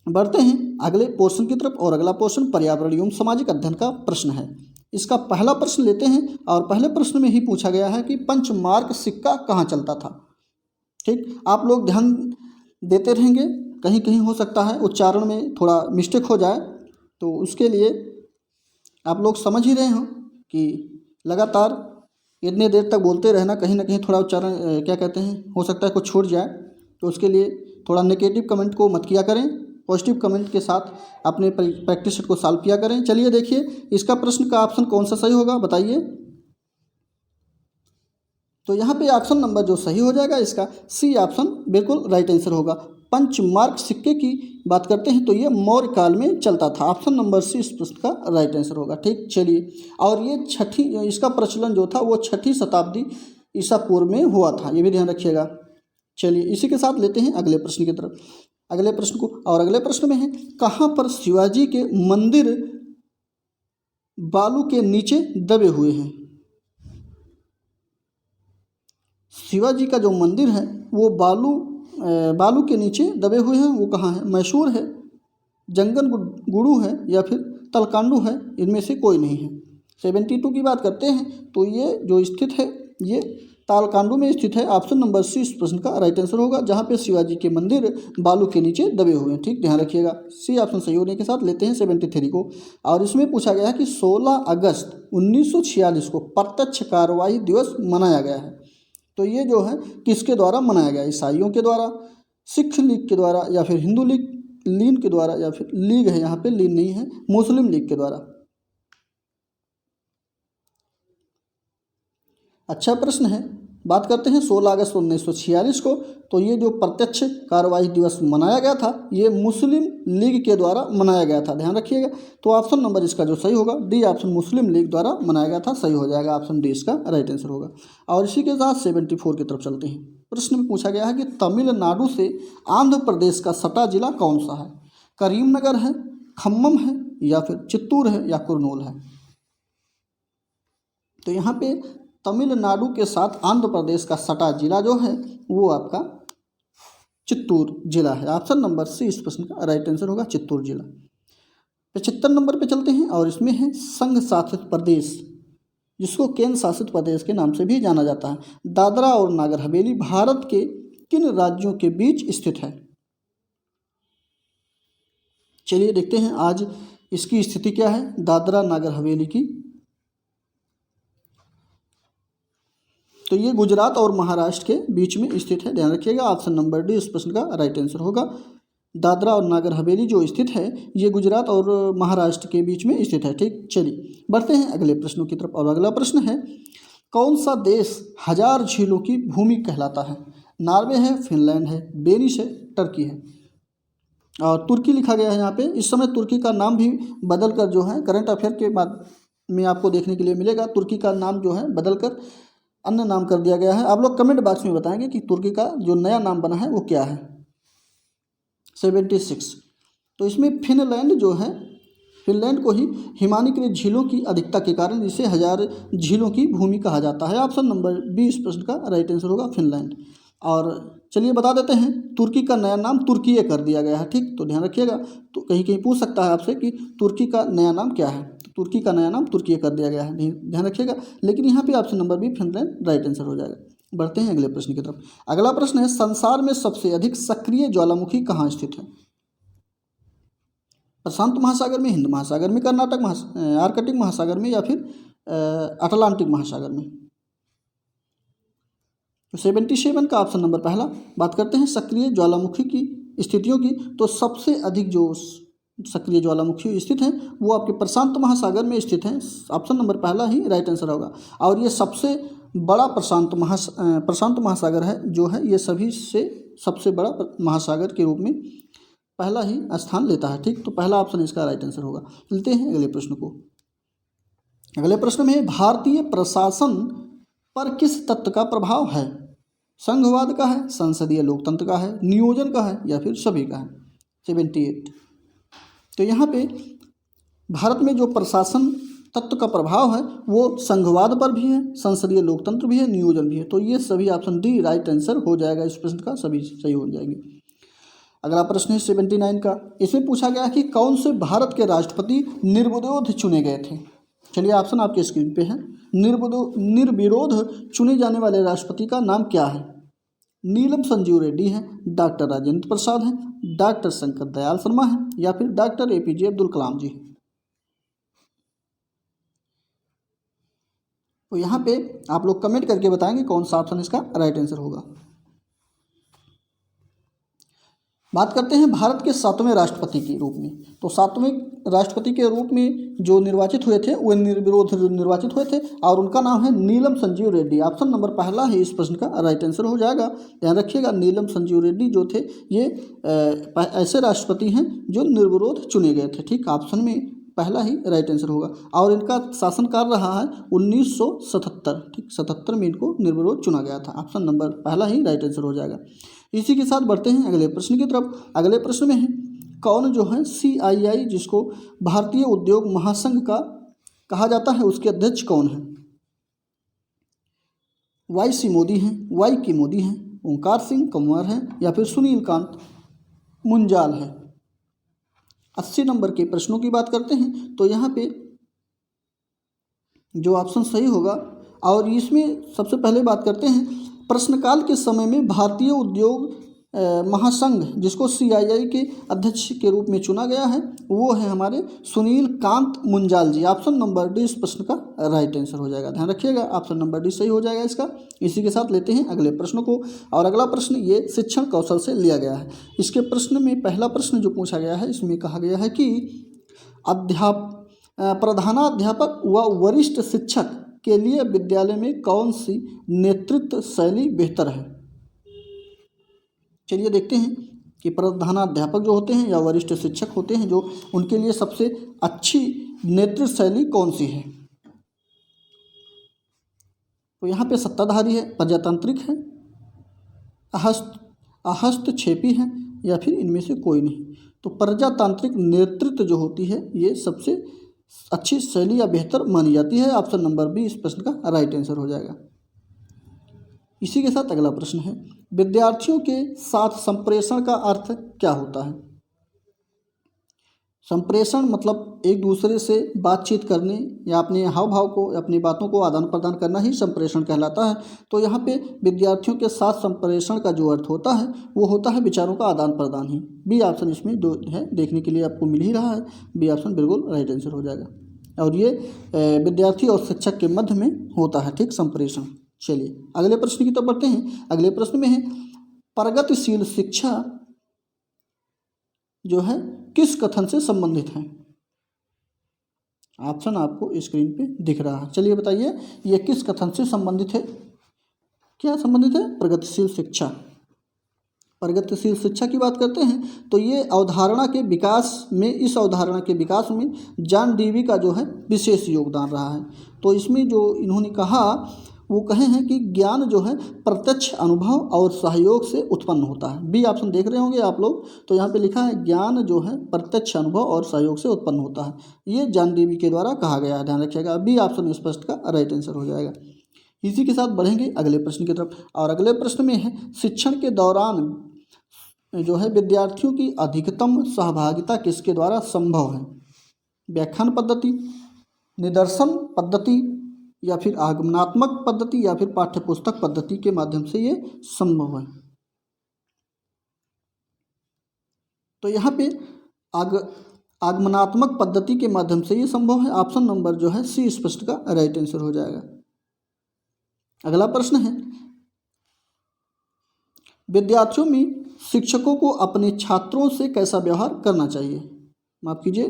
बढ़ते हैं अगले पोर्शन की तरफ, और अगला पोर्शन पर्यावरण एवं सामाजिक अध्ययन का प्रश्न है। इसका पहला प्रश्न लेते हैं, और पहले प्रश्न में ही पूछा गया है कि पंचमार्क सिक्का कहाँ चलता था। ठीक, आप लोग ध्यान देते रहेंगे, कहीं कहीं हो सकता है उच्चारण में थोड़ा मिस्टेक हो जाए, तो उसके लिए आप लोग समझ ही रहे हो कि लगातार इतने देर तक बोलते रहना, कहीं ना कहीं थोड़ा उच्चारण क्या कहते हैं, हो सकता है कुछ छूट जाए, तो उसके लिए थोड़ा नेगेटिव कमेंट को मत किया करें, पॉजिटिव कमेंट के साथ अपने प्रैक्टिस सेट को सॉल्व किया करें। चलिए देखिए, इसका प्रश्न का ऑप्शन कौन सा सही होगा बताइए। तो यहाँ पे ऑप्शन नंबर जो सही हो जाएगा इसका सी ऑप्शन बिल्कुल राइट आंसर होगा। पंचमार्क सिक्के की बात करते हैं तो ये मौर्य काल में चलता था। ऑप्शन नंबर सी इस प्रश्न का राइट आंसर होगा। ठीक, चलिए, और ये इसका प्रचलन जो था वो 6ठी शताब्दी ईसा पूर्व में हुआ था, ये भी ध्यान रखिएगा। चलिए, इसी के साथ लेते हैं अगले प्रश्न की तरफ, अगले प्रश्न को, और अगले प्रश्न में है, कहाँ पर शिवाजी के मंदिर बालू के नीचे दबे हुए हैं? शिवाजी का जो मंदिर है वो बालू के नीचे दबे हुए हैं, वो कहाँ है? मैसूर है, जंगल गुरु है, या फिर तलकांडू है? इनमें से कोई नहीं है। 72 की बात करते हैं तो ये जो स्थित है ये तालकांडू में स्थित है। ऑप्शन नंबर सी इस प्रश्न का राइट आंसर होगा, जहाँ पे शिवाजी के मंदिर बालू के नीचे दबे हुए हैं। ठीक, ध्यान रखिएगा, सी ऑप्शन सही होने के साथ लेते हैं 73 को, और इसमें पूछा गया है कि 16 अगस्त 1946 को प्रत्यक्ष कार्रवाई दिवस मनाया गया है। तो ये जो है किसके द्वारा मनाया गया? ईसाइयों के द्वारा, सिख लीग के द्वारा, या फिर हिंदू लीग के द्वारा, या फिर लीग है यहाँ पे, लीग नहीं है, मुस्लिम लीग के द्वारा। अच्छा प्रश्न है। बात करते हैं 16 अगस्त 1946 को, तो ये जो प्रत्यक्ष कार्रवाई दिवस मनाया गया था ये मुस्लिम लीग के द्वारा मनाया गया था, ध्यान रखिएगा। तो ऑप्शन नंबर इसका जो सही होगा डी ऑप्शन मुस्लिम लीग द्वारा मनाया गया था, सही हो जाएगा, ऑप्शन डी इसका राइट आंसर होगा। और इसी के साथ 74 की तरफ चलते हैं। प्रश्न में पूछा गया है कि तमिलनाडु से आंध्र प्रदेश का सटा जिला कौन सा है? करीमनगर है, खम्मम है, या फिर चित्तूर है, या कुरनूल है? तो यहाँ पे तमिलनाडु के साथ आंध्र प्रदेश का सटा जिला जो है वो आपका चित्तूर जिला है। ऑप्शन नंबर सी इस प्रश्न का राइट आंसर होगा, चित्तूर जिला। 75 नंबर पे चलते हैं और इसमें है संघ शासित प्रदेश, जिसको केंद्र शासित प्रदेश के नाम से भी जाना जाता है। दादरा और नागर हवेली भारत के किन राज्यों के बीच स्थित है? चलिए देखते हैं आज इसकी स्थिति क्या है दादरा नागर हवेली की। तो ये गुजरात और महाराष्ट्र के बीच में स्थित है, ध्यान रखिएगा। ऑप्शन नंबर डी इस प्रश्न का राइट आंसर होगा। दादरा और नागर हवेली जो स्थित है ये गुजरात और महाराष्ट्र के बीच में स्थित है। ठीक, चलिए बढ़ते हैं अगले प्रश्नों की तरफ। और अगला प्रश्न है, कौन सा देश 1000 झीलों की भूमि कहलाता है? नॉर्वे है, फिनलैंड है, डेनिश है, टर्की है। और तुर्की लिखा गया है यहाँ पे। इस समय तुर्की का नाम भी बदल कर जो है करंट अफेयर के बाद में आपको देखने के लिए मिलेगा, तुर्की का नाम जो है बदल कर अन्य नाम कर दिया गया है। आप लोग कमेंट बॉक्स में बताएंगे कि तुर्की का जो नया नाम बना है वो क्या है। 76। तो इसमें फिनलैंड जो है, फिनलैंड को ही हिमानीकृत झीलों की अधिकता के कारण इसे 1000 झीलों की भूमि कहा जाता है। ऑप्शन नंबर बी इस प्रश्न का राइट आंसर होगा, फिनलैंड। और चलिए बता देते हैं, तुर्की का नया नाम तुर्की कर दिया गया है। ठीक, तो ध्यान रखिएगा। तो कहीं कहीं पूछ सकता है आपसे कि तुर्की का नया नाम क्या है, तो तुर्की का नया नाम तुर्की कर दिया गया है, ध्यान रखिएगा। लेकिन यहाँ पे option number B Finland right answer हो जाएगा। बढ़ते हैं अगले प्रश्न की तरफ। अगला प्रश्न है, संसार में सबसे अधिक सक्रिय ज्वालामुखी कहाँ स्थित है? प्रशांत महासागर में, हिंद महासागर में, कर्नाटक आर्कटिक महासागर में, या फिर अटलांटिक महासागर में? तो 77 का ऑप्शन नंबर पहला। बात करते हैं सक्रिय ज्वालामुखी की स्थितियों की, तो सबसे अधिक जो सक्रिय ज्वालामुखी स्थित हैं वो आपके प्रशांत महासागर में स्थित हैं। ऑप्शन नंबर पहला ही राइट आंसर होगा। और ये सबसे बड़ा प्रशांत महासागर है जो है, ये सभी से सबसे बड़ा महासागर के रूप में पहला ही स्थान लेता है। ठीक, तो पहला ऑप्शन इसका राइट आंसर होगा। चलते हैं अगले प्रश्न को। अगले प्रश्न में, भारतीय प्रशासन पर किस तत्व का प्रभाव है? संघवाद का है, संसदीय लोकतंत्र का है, नियोजन का है, या फिर सभी का है? 78। तो यहाँ पे भारत में जो प्रशासन तत्व का प्रभाव है वो संघवाद पर भी है, संसदीय लोकतंत्र भी है, नियोजन भी है। तो ये सभी ऑप्शन डी राइट आंसर हो जाएगा इस प्रश्न का, सभी सही हो जाएंगे। अगला प्रश्न है 79 का। इसमें पूछा गया कि कौन से भारत के राष्ट्रपति निर्विरोध चुने गए थे? चलिए ऑप्शन आपके स्क्रीन पे है। निर्विरोध चुने जाने वाले राष्ट्रपति का नाम क्या है? नीलम संजीव रेड्डी है, डॉक्टर राजेंद्र प्रसाद है, डॉक्टर शंकर दयाल शर्मा है, या फिर डॉक्टर APJ अब्दुल कलाम जी। तो यहाँ पे आप लोग कमेंट करके बताएंगे कौन सा ऑप्शन इसका राइट आंसर होगा। बात करते हैं भारत के 7वें राष्ट्रपति के रूप में। तो 7वें राष्ट्रपति के रूप में जो निर्वाचित हुए थे वो निर्विरोध निर्वाचित हुए थे और उनका नाम है नीलम संजीव रेड्डी। ऑप्शन नंबर पहला ही इस प्रश्न का राइट आंसर हो जाएगा। ध्यान रखिएगा, नीलम संजीव रेड्डी जो थे ये ऐसे राष्ट्रपति हैं जो निर्विरोध चुने गए थे। ठीक, ऑप्शन में पहला ही राइट आंसर होगा। और इनका शासनकाल रहा है 1977। ठीक, 77 में इनको निर्विरोध चुना गया था। ऑप्शन नंबर पहला ही राइट आंसर हो जाएगा। इसी के साथ बढ़ते हैं अगले प्रश्न की तरफ। अगले प्रश्न में है, कौन जो है CII जिसको भारतीय उद्योग महासंघ का कहा जाता है उसके अध्यक्ष कौन है? YC मोदी हैं, YK मोदी हैं, ओंकार सिंह कंवर हैं, या फिर सुनील कांत मुंजाल है? 80 नंबर के प्रश्नों की बात करते हैं तो यहाँ पे जो ऑप्शन सही होगा, और इसमें सबसे पहले बात करते हैं प्रश्नकाल के समय में भारतीय उद्योग महासंघ जिसको CII के अध्यक्ष के रूप में चुना गया है वो है हमारे सुनील कांत मुंजाल जी। ऑप्शन नंबर डी इस प्रश्न का राइट आंसर हो जाएगा। ध्यान रखिएगा, ऑप्शन नंबर डी सही हो जाएगा इसका। इसी के साथ लेते हैं अगले प्रश्न को। और अगला प्रश्न ये शिक्षण कौशल से लिया गया है। इसके प्रश्न में पहला प्रश्न जो पूछा गया है इसमें कहा गया है कि प्रधानाध्यापक व वरिष्ठ शिक्षक के लिए विद्यालय में कौन सी नेतृत्व शैली बेहतर है? चलिए देखते हैं कि प्रधानाध्यापक जो होते हैं या वरिष्ठ शिक्षक होते हैं जो उनके लिए सबसे अच्छी नेतृत्व शैली कौन सी है। तो यहाँ पे सत्ताधारी है, प्रजातांत्रिक है, हस्तक्षेपी है, या फिर इनमें से कोई नहीं। तो प्रजातांत्रिक नेतृत्व जो होती है ये सबसे अच्छी शैली या बेहतर मानी जाती है। ऑप्शन नंबर बी इस प्रश्न का राइट आंसर हो जाएगा। इसी के साथ अगला प्रश्न है, विद्यार्थियों के साथ संप्रेषण का अर्थ क्या होता है? संप्रेषण मतलब एक दूसरे से बातचीत करने या अपने हाव भाव को, अपनी बातों को आदान प्रदान करना ही संप्रेषण कहलाता है। तो यहाँ पे विद्यार्थियों के साथ संप्रेषण का जो अर्थ होता है वो होता है विचारों का आदान प्रदान ही। बी ऑप्शन इसमें दो है, देखने के लिए आपको मिल ही रहा है। बी ऑप्शन बिल्कुल राइट आंसर हो जाएगा और ये विद्यार्थी और शिक्षक के मध्य में होता है, ठीक, संप्रेषण। चलिए अगले प्रश्न की तरफ बढ़ते हैं। अगले प्रश्न में है प्रगतिशील शिक्षा जो है किस कथन से संबंधित है। ऑप्शन आपको स्क्रीन पे दिख रहा है। चलिए बताइए ये किस कथन से संबंधित है, क्या संबंधित है? प्रगतिशील शिक्षा। प्रगतिशील शिक्षा की बात करते हैं तो ये अवधारणा के विकास में, इस अवधारणा के विकास में जॉन डीवी का जो है विशेष योगदान रहा है। तो इसमें जो इन्होंने कहा वो कहे हैं कि ज्ञान जो है प्रत्यक्ष अनुभव और सहयोग से उत्पन्न होता है। बी ऑप्शन देख रहे होंगे आप लोग, तो यहाँ पे लिखा है ज्ञान जो है प्रत्यक्ष अनुभव और सहयोग से उत्पन्न होता है। ये जॉन डीवी के द्वारा कहा गया है, ध्यान रखिएगा। बी ऑप्शन स्पष्ट का राइट आंसर हो जाएगा। इसी के साथ बढ़ेंगे अगले प्रश्न की तरफ और अगले प्रश्न में है शिक्षण के दौरान जो है विद्यार्थियों की अधिकतम सहभागिता किसके द्वारा संभव है? व्याख्यान पद्धति, निदर्शन पद्धति या फिर आगमनात्मक पद्धति या फिर पाठ्यपुस्तक पद्धति के माध्यम से ये संभव है। तो यहाँ पे आगमनात्मक पद्धति के माध्यम से ये संभव है। ऑप्शन नंबर जो है सी स्पष्ट का राइट आंसर हो जाएगा। अगला प्रश्न है विद्यार्थियों में शिक्षकों को अपने छात्रों से कैसा व्यवहार करना चाहिए? माफ कीजिए,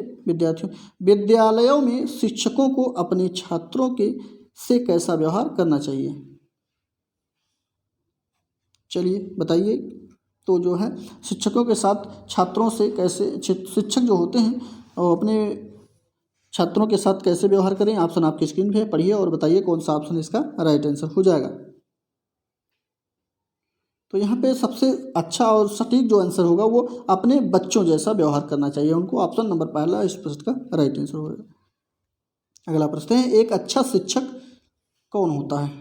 विद्यालयों में शिक्षकों को अपने छात्रों के से कैसा व्यवहार करना चाहिए? चलिए बताइए। तो जो है शिक्षकों के साथ छात्रों से कैसे, शिक्षक जो होते हैं वो अपने छात्रों के साथ कैसे व्यवहार करें? ऑप्शन आपकी स्क्रीन पे है, पढ़िए और बताइए कौन सा ऑप्शन इसका राइट आंसर हो जाएगा। तो यहाँ पे सबसे अच्छा और सटीक जो आंसर होगा वो अपने बच्चों जैसा व्यवहार करना चाहिए उनको। ऑप्शन नंबर पहला स्पष्ट का राइट आंसर होगा। अगला प्रश्न है एक अच्छा शिक्षक कौन होता है?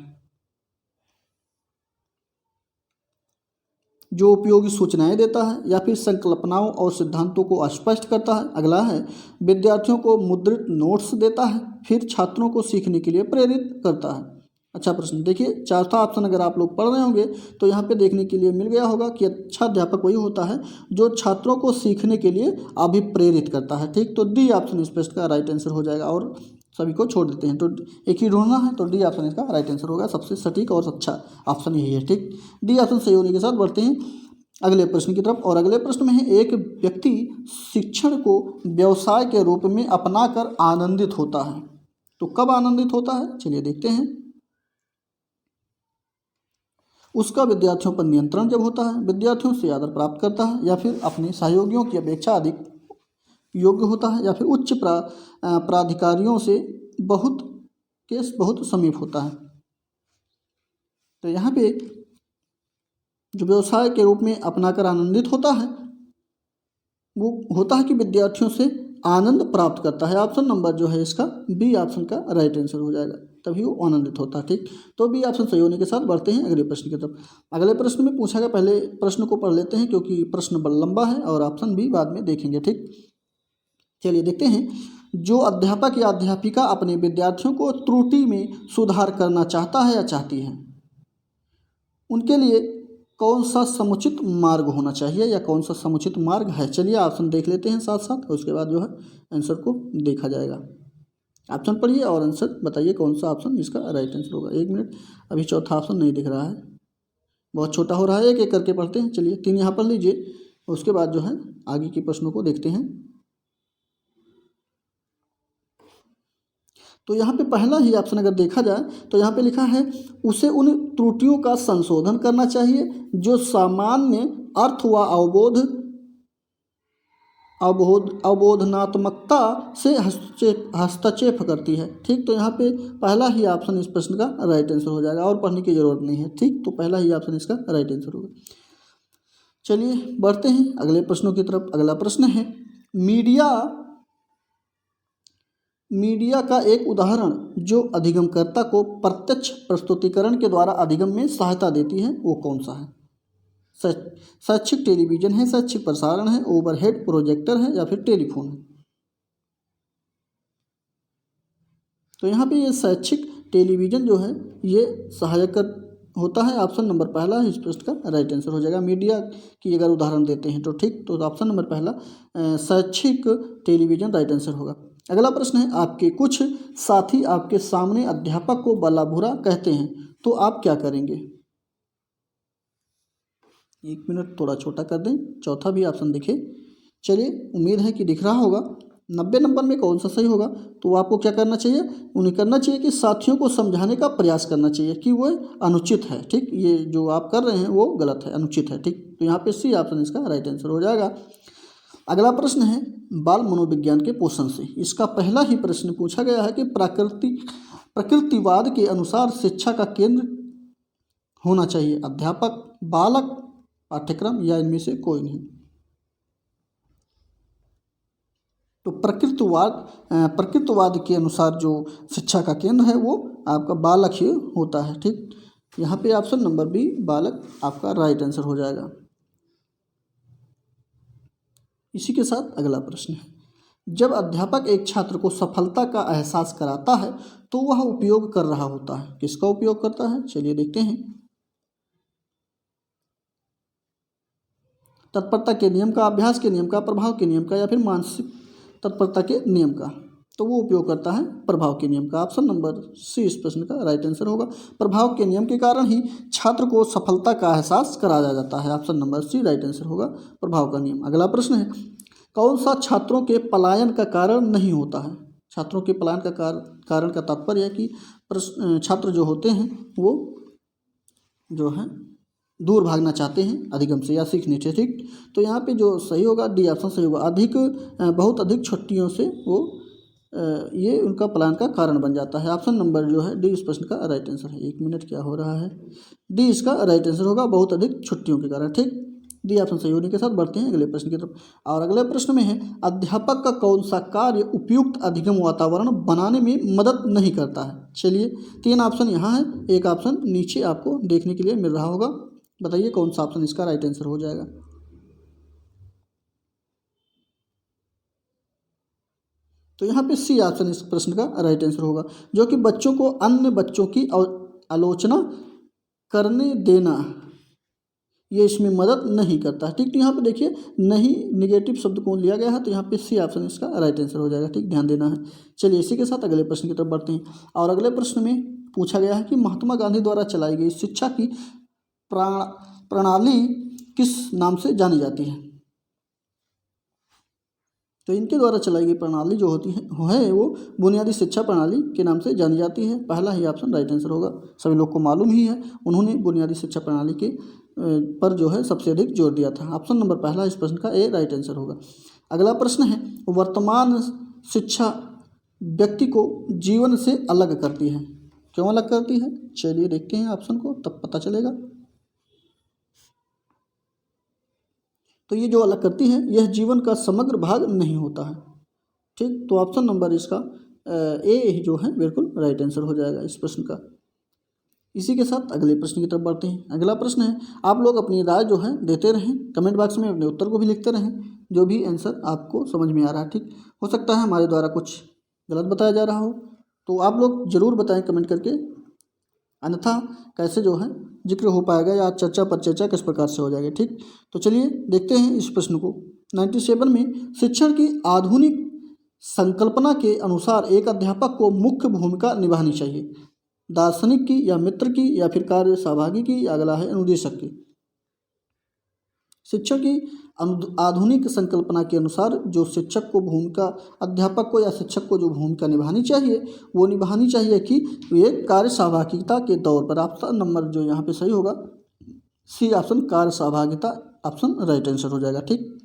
जो उपयोगी सूचनाएं देता है या फिर संकल्पनाओं और सिद्धांतों को स्पष्ट करता है। अगला है विद्यार्थियों को मुद्रित नोट्स देता है, फिर छात्रों को सीखने के लिए प्रेरित करता है। अच्छा प्रश्न देखिए, चौथा ऑप्शन अगर आप लोग पढ़ रहे होंगे तो यहाँ पे देखने के लिए मिल गया होगा कि अच्छा अध्यापक वही होता है जो छात्रों को सीखने के लिए अभिप्रेरित करता है, ठीक। तो डी ऑप्शन स्पष्ट का राइट आंसर हो जाएगा और सभी को छोड़ देते हैं तो एक ही ढूंढना है। तो डी ऑप्शन इसका राइट आंसर होगा, सबसे सटीक और अच्छा ऑप्शन यही है, ठीक। डी ऑप्शन सही होने के साथ बढ़ते हैं अगले प्रश्न की तरफ और अगले प्रश्न में है एक व्यक्ति शिक्षण को व्यवसाय के रूप में अपनाकर आनंदित होता है। तो कब आनंदित होता है? चलिए देखते हैं। उसका विद्यार्थियों पर नियंत्रण जब होता है, विद्यार्थियों से आदर प्राप्त करता है या फिर अपने सहयोगियों की अपेक्षा अधिक योग्य होता है या फिर उच्च प्राधिकारियों से बहुत समीप होता है। तो यहाँ पे जो व्यवसाय के रूप में अपनाकर आनंदित होता है वो होता है कि विद्यार्थियों से आनंद प्राप्त करता है। ऑप्शन नंबर जो है इसका बी ऑप्शन का राइट आंसर हो जाएगा, तभी वो आनंदित होता है, ठीक। तो बी ऑप्शन सही होने के साथ बढ़ते हैं अगले प्रश्न की तरफ। अगले प्रश्न में पूछा गया, पहले प्रश्न को पढ़ लेते हैं क्योंकि प्रश्न बड़ा लंबा है और ऑप्शन भी बाद में देखेंगे, ठीक। चलिए देखते हैं। जो अध्यापक या अध्यापिका अपने विद्यार्थियों को त्रुटि में सुधार करना चाहता है या चाहती है, उनके लिए कौन सा समुचित मार्ग होना चाहिए या कौन सा समुचित मार्ग है? चलिए ऑप्शन देख लेते हैं साथ साथ, उसके बाद जो है आंसर को देखा जाएगा। ऑप्शन पढ़िए और आंसर बताइए कौन सा ऑप्शन इसका राइट आंसर होगा। एक मिनट, अभी चौथा ऑप्शन नहीं दिख रहा है, बहुत छोटा हो रहा है, एक एक करके पढ़ते हैं। चलिए 3 यहाँ पढ़ लीजिए, उसके बाद जो है आगे के प्रश्नों को देखते हैं। तो यहाँ पे पहला ही ऑप्शन अगर देखा जाए तो यहाँ पे लिखा है उसे उन त्रुटियों का संशोधन करना चाहिए जो सामान्य अर्थ व अवबोधनात्मकता से हस्तक्षेप करती है, ठीक। तो यहाँ पे पहला ही ऑप्शन इस प्रश्न का राइट आंसर हो जाएगा और पढ़ने की जरूरत नहीं है, ठीक। तो पहला ही ऑप्शन इसका राइट आंसर होगा। चलिए बढ़ते हैं अगले प्रश्नों की तरफ। अगला प्रश्न है मीडिया का एक उदाहरण जो अधिगमकर्ता को प्रत्यक्ष प्रस्तुतिकरण के द्वारा अधिगम में सहायता देती है वो कौन सा है? शैक्षिक टेलीविज़न है, शैक्षिक प्रसारण है, ओवरहेड प्रोजेक्टर है या फिर टेलीफोन है? तो यहाँ पे ये शैक्षिक टेलीविज़न जो है ये सहायक होता है। ऑप्शन नंबर पहला इस प्रश्न का राइट आंसर हो जाएगा। मीडिया की अगर उदाहरण देते हैं तो ठीक, तो ऑप्शन नंबर पहला शैक्षिक टेलीविज़न राइट आंसर होगा। अगला प्रश्न है, आपके कुछ साथी आपके सामने अध्यापक को भला बुरा कहते हैं तो आप क्या करेंगे? 1 मिनट थोड़ा छोटा कर दें, चौथा भी ऑप्शन दिखे। चलिए, उम्मीद है कि दिख रहा होगा। 90 नंबर में कौन सा सही होगा? तो आपको क्या करना चाहिए? उन्हें करना चाहिए कि साथियों को समझाने का प्रयास करना चाहिए कि वो अनुचित है। ठीक, ये जो आप कर रहे हैं वो गलत है, अनुचित है। ठीक, तो यहाँ पे सी ऑप्शन इसका राइट आंसर हो जाएगा। अगला प्रश्न है बाल मनोविज्ञान के पोषण से। इसका पहला ही प्रश्न पूछा गया है कि प्रकृतिवाद के अनुसार शिक्षा का केंद्र होना चाहिए अध्यापक, बालक, पाठ्यक्रम या इनमें से कोई नहीं। तो प्रकृतिवाद के अनुसार जो शिक्षा का केंद्र है वो आपका बालक ही होता है। ठीक, यहाँ पे ऑप्शन नंबर बी बालक आपका राइट आंसर हो जाएगा। इसी के साथ अगला प्रश्न है, जब अध्यापक एक छात्र को सफलता का एहसास कराता है तो वह उपयोग कर रहा होता है। किसका उपयोग करता है? चलिए देखते हैं। तत्परता के नियम का, अभ्यास के नियम का, प्रभाव के नियम का या फिर मानसिक तत्परता के नियम का? तो वो उपयोग करता है प्रभाव के नियम का। ऑप्शन नंबर सी इस प्रश्न का राइट आंसर होगा। प्रभाव के नियम के कारण ही छात्र को सफलता का एहसास कराया जाता है। Option number C right answer होगा, प्रभाव का नियम। अगला प्रश्न है, कौन सा छात्रों के पलायन का कारण नहीं होता है? छात्रों के पलायन का कारण का तात्पर्य है कि छात्र जो होते हैं वो जो है दूर भागना चाहते हैं अधिगम से या सीखने से। ठीक, तो यहाँ पे जो सही होगा डी ऑप्शन सही होगा। बहुत अधिक छुट्टियों से वो ये उनका पलायन का कारण बन जाता है। ऑप्शन नंबर जो है डी इस प्रश्न का राइट आंसर है। 1 मिनट क्या हो रहा है? डी इसका राइट आंसर होगा, बहुत अधिक छुट्टियों के कारण। ठीक, डी ऑप्शन सही होने के साथ बढ़ते हैं अगले प्रश्न की तरफ। और अगले प्रश्न में है, अध्यापक का कौन सा कार्य उपयुक्त अधिगम वातावरण बनाने में मदद नहीं करता है? चलिए, 3 ऑप्शन यहाँ है, एक ऑप्शन नीचे आपको देखने के लिए मिल रहा होगा। बताइए कौन सा ऑप्शन इसका राइट आंसर हो जाएगा? तो यहाँ पे सी ऑप्शन इस प्रश्न का राइट आंसर होगा, जो कि बच्चों को अन्य बच्चों की आलोचना करने देना, ये इसमें मदद नहीं करता। ठीक, तो यहाँ पे देखिए नहीं निगेटिव शब्द को लिया गया है, तो यहाँ पे सी ऑप्शन इसका राइट आंसर हो जाएगा। ठीक, ध्यान देना है। चलिए, इसी के साथ अगले प्रश्न की तरफ बढ़ते हैं। और अगले प्रश्न में पूछा गया है कि महात्मा गांधी द्वारा चलाई गई शिक्षा की प्रणाली किस नाम से जानी जाती है? तो इनके द्वारा चलाई गई प्रणाली जो होती है वो बुनियादी शिक्षा प्रणाली के नाम से जानी जाती है। पहला ही ऑप्शन राइट आंसर होगा। सभी लोग को मालूम ही है, उन्होंने बुनियादी शिक्षा प्रणाली के पर जो है सबसे अधिक जोर दिया था। ऑप्शन नंबर पहला इस प्रश्न का ए राइट आंसर होगा। अगला प्रश्न है, वर्तमान शिक्षा व्यक्ति को जीवन से अलग करती है। क्यों अलग करती है? चलिए देखते हैं ऑप्शन को, तब पता चलेगा। तो ये जो अलग करती है यह जीवन का समग्र भाग नहीं होता है। ठीक, तो ऑप्शन नंबर इसका ए जो है बिल्कुल राइट आंसर हो जाएगा इस प्रश्न का। इसी के साथ अगले प्रश्न की तरफ बढ़ते हैं। अगला प्रश्न है, आप लोग अपनी राय जो है देते रहें, कमेंट बॉक्स में अपने उत्तर को भी लिखते रहें, जो भी आंसर आपको समझ में आ रहा है। ठीक, हो सकता है हमारे द्वारा कुछ गलत बताया जा रहा हो, तो आप लोग ज़रूर बताएं कमेंट करके, अन्यथा कैसे जो है जिक्र हो पाएगा या चर्चा पर चर्चा किस प्रकार से हो जाएगी। ठीक, तो चलिए देखते हैं इस प्रश्न को। 97 में शिक्षण की आधुनिक संकल्पना के अनुसार एक अध्यापक को मुख्य भूमिका निभानी चाहिए, दार्शनिक की या मित्र की या फिर कार्य सहभागी की, या अगला है अनुदेशक की। शिक्षण की आधुनिक संकल्पना के अनुसार जो शिक्षक को भूमिका, अध्यापक को या शिक्षक को जो भूमिका निभानी चाहिए वो निभानी चाहिए कि ये कार्य सहभागिता के तौर पर। ऑप्शन नंबर जो यहाँ पे सही होगा सी ऑप्शन कार्य सहभागिता ऑप्शन राइट आंसर हो जाएगा। ठीक,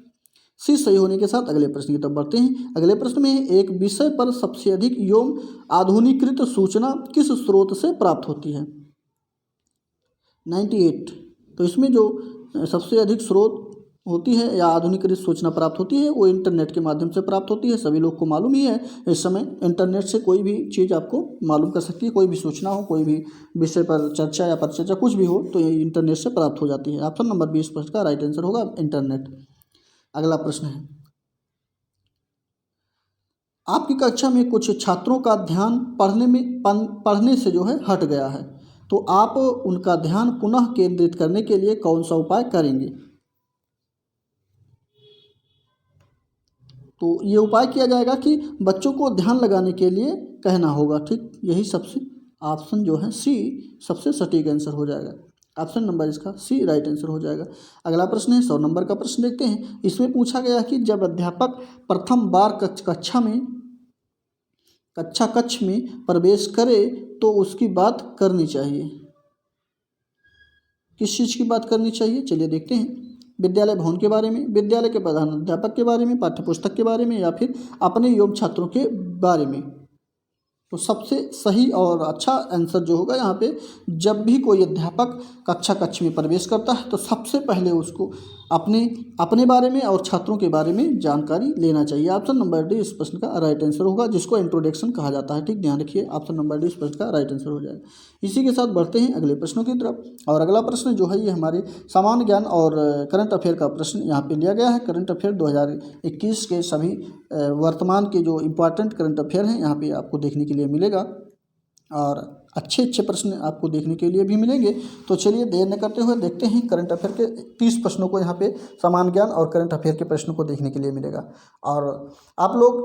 सी सही होने के साथ अगले प्रश्न की तरफ बढ़ते हैं। अगले प्रश्न में एक विषय पर सबसे अधिक एवं आधुनिकृत सूचना किस स्रोत से प्राप्त होती है? 98। तो इसमें जो सबसे अधिक स्रोत होती है या आधुनिकृत सूचना प्राप्त होती है वो इंटरनेट के माध्यम से प्राप्त होती है। सभी लोग को मालूम ही है, इस समय इंटरनेट से कोई भी चीज़ आपको मालूम कर सकती है, कोई भी सूचना हो, कोई भी विषय पर चर्चा या परिचर्चा कुछ भी हो तो ये इंटरनेट से प्राप्त हो जाती है। ऑप्शन नंबर 20 प्रश्न का राइट आंसर होगा इंटरनेट। अगला प्रश्न है, आपकी कक्षा में कुछ छात्रों का ध्यान पढ़ने से जो है हट गया है, तो आप उनका ध्यान पुनः केंद्रित करने के लिए कौन सा उपाय करेंगे। तो ये उपाय किया जाएगा कि बच्चों को ध्यान लगाने के लिए कहना होगा। ठीक, यही सबसे ऑप्शन जो है सी सबसे सटीक आंसर हो जाएगा। ऑप्शन नंबर इसका सी राइट आंसर हो जाएगा। अगला प्रश्न है 100 नंबर का प्रश्न देखते हैं। इसमें पूछा गया कि जब अध्यापक प्रथम बार कक्ष में प्रवेश करे तो उसकी बात करनी चाहिए। किस चीज़ की बात करनी चाहिए, चलिए देखते हैं। विद्यालय भवन के बारे में, विद्यालय के प्रधान अध्यापक के बारे में, पाठ्यपुस्तक के बारे में, या फिर अपने एवं छात्रों के बारे में। तो सबसे सही और अच्छा आंसर जो होगा यहाँ पे, जब भी कोई अध्यापक कक्ष में प्रवेश करता है तो सबसे पहले उसको अपने बारे में और छात्रों के बारे में जानकारी लेना चाहिए। ऑप्शन नंबर डी इस प्रश्न का राइट आंसर होगा, जिसको इंट्रोडक्शन कहा जाता है। ठीक, ध्यान रखिए, ऑप्शन नंबर डी इस प्रश्न का राइट आंसर हो जाएगा। इसी के साथ बढ़ते हैं अगले प्रश्नों की तरफ। और अगला प्रश्न जो है ये हमारे सामान्य ज्ञान और करंट अफेयर का प्रश्न यहाँ पे लिया गया है। करंट अफेयर 2021 के सभी वर्तमान के जो इम्पोर्टेंट करंट अफेयर हैं यहाँ पे आपको देखने के लिए मिलेगा, और अच्छे प्रश्न आपको देखने के लिए भी मिलेंगे। तो चलिए देर न करते हुए देखते हैं करंट अफेयर के 30 प्रश्नों को। यहाँ पे सामान्य ज्ञान और करंट अफेयर के प्रश्नों को देखने के लिए मिलेगा, और आप लोग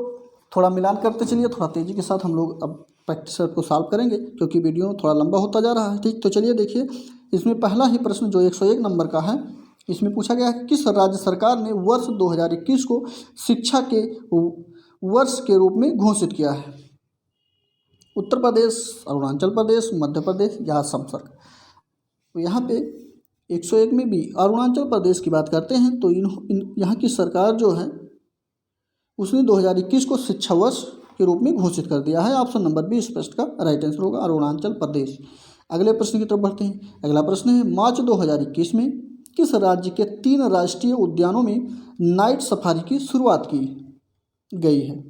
थोड़ा मिलान करते चलिए, थोड़ा तेज़ी के साथ हम लोग अब प्रैक्टिस को सॉल्व करेंगे, क्योंकि वीडियो थोड़ा लंबा होता जा रहा है। ठीक, तो चलिए देखिए, इसमें पहला ही प्रश्न जो 101 नंबर का है, इसमें पूछा गया है किस राज्य सरकार ने वर्ष 2021 को शिक्षा के वर्ष के रूप में घोषित किया है। उत्तर प्रदेश, अरुणाचल प्रदेश, मध्य प्रदेश या असम सरकार। तो यहाँ पे 101 में भी अरुणाचल प्रदेश की बात करते हैं, तो यहाँ की सरकार जो है उसने 2021 को शिक्षा वर्ष के रूप में घोषित कर दिया है। ऑप्शन नंबर बी इस प्रश्न का राइट आंसर होगा, अरुणाचल प्रदेश। अगले प्रश्न की तरफ बढ़ते हैं। अगला प्रश्न है मार्च 2021 में किस राज्य के 3 राष्ट्रीय उद्यानों में नाइट सफारी की शुरुआत की गई है।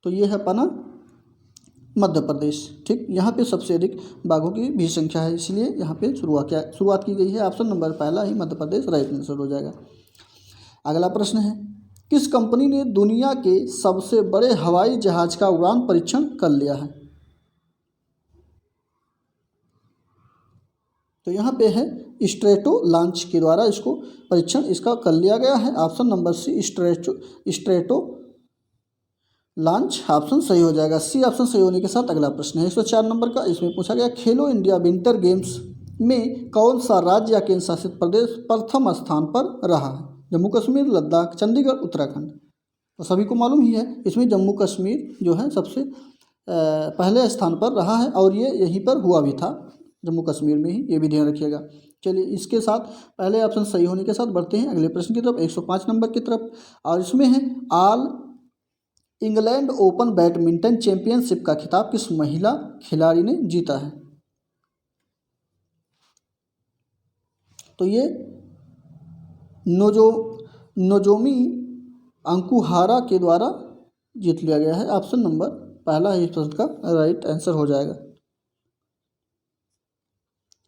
तो ये है अपना मध्य प्रदेश। ठीक, यहाँ पे सबसे अधिक बाघों की भी संख्या है, इसलिए यहाँ पे शुरुआत की गई है। ऑप्शन नंबर पहला ही मध्य प्रदेश राइट आंसर हो जाएगा। अगला प्रश्न है किस कंपनी ने दुनिया के सबसे बड़े हवाई जहाज का उड़ान परीक्षण कर लिया है। तो यहाँ पे है स्ट्रेटो लॉन्च के द्वारा इसको परीक्षण इसका कर लिया गया है। Option number C Stratolaunch option सही हो जाएगा। सी ऑप्शन सही होने के साथ अगला प्रश्न है 104 नंबर का। इसमें पूछा गया खेलो इंडिया विंटर गेम्स में कौन सा राज्य या केंद्र शासित प्रदेश प्रथम स्थान पर रहा है। जम्मू कश्मीर, लद्दाख, चंडीगढ़, उत्तराखंड। तो सभी को मालूम ही है, इसमें जम्मू कश्मीर जो है सबसे पहले स्थान पर रहा है, और ये यहीं पर हुआ भी था, जम्मू कश्मीर में ही, ये भी ध्यान रखिएगा। चलिए इसके साथ पहले ऑप्शन सही होने के साथ बढ़ते हैं अगले प्रश्न की तरफ 105 नंबर की तरफ। और इसमें है all England open badminton championship का खिताब किस महिला खिलाड़ी ने जीता है। तो ये नोजोमी अंकुहारा के द्वारा जीत लिया गया है। ऑप्शन नंबर पहला ही प्रश्न का राइट आंसर हो जाएगा।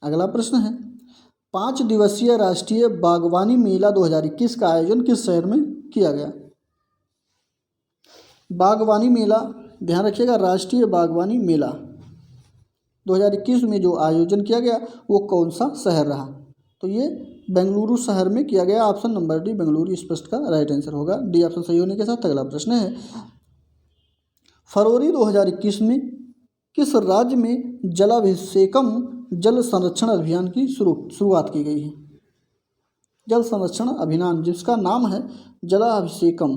अगला प्रश्न है 5 दिवसीय राष्ट्रीय बागवानी मेला 2021 का आयोजन किस शहर में किया गया। बागवानी मेला ध्यान रखिएगा, राष्ट्रीय बागवानी मेला 2021 में जो आयोजन किया गया वो कौन सा शहर रहा। तो ये बेंगलुरु शहर में किया गया। ऑप्शन नंबर डी बेंगलुरु इस प्रश्न का राइट आंसर होगा। डी ऑप्शन सही होने के साथ अगला प्रश्न है फरवरी 2021 में किस राज्य में जलाभिषेकम जल संरक्षण अभियान की शुरुआत की गई है। जल संरक्षण अभियान जिसका नाम है जलाभिषेकम,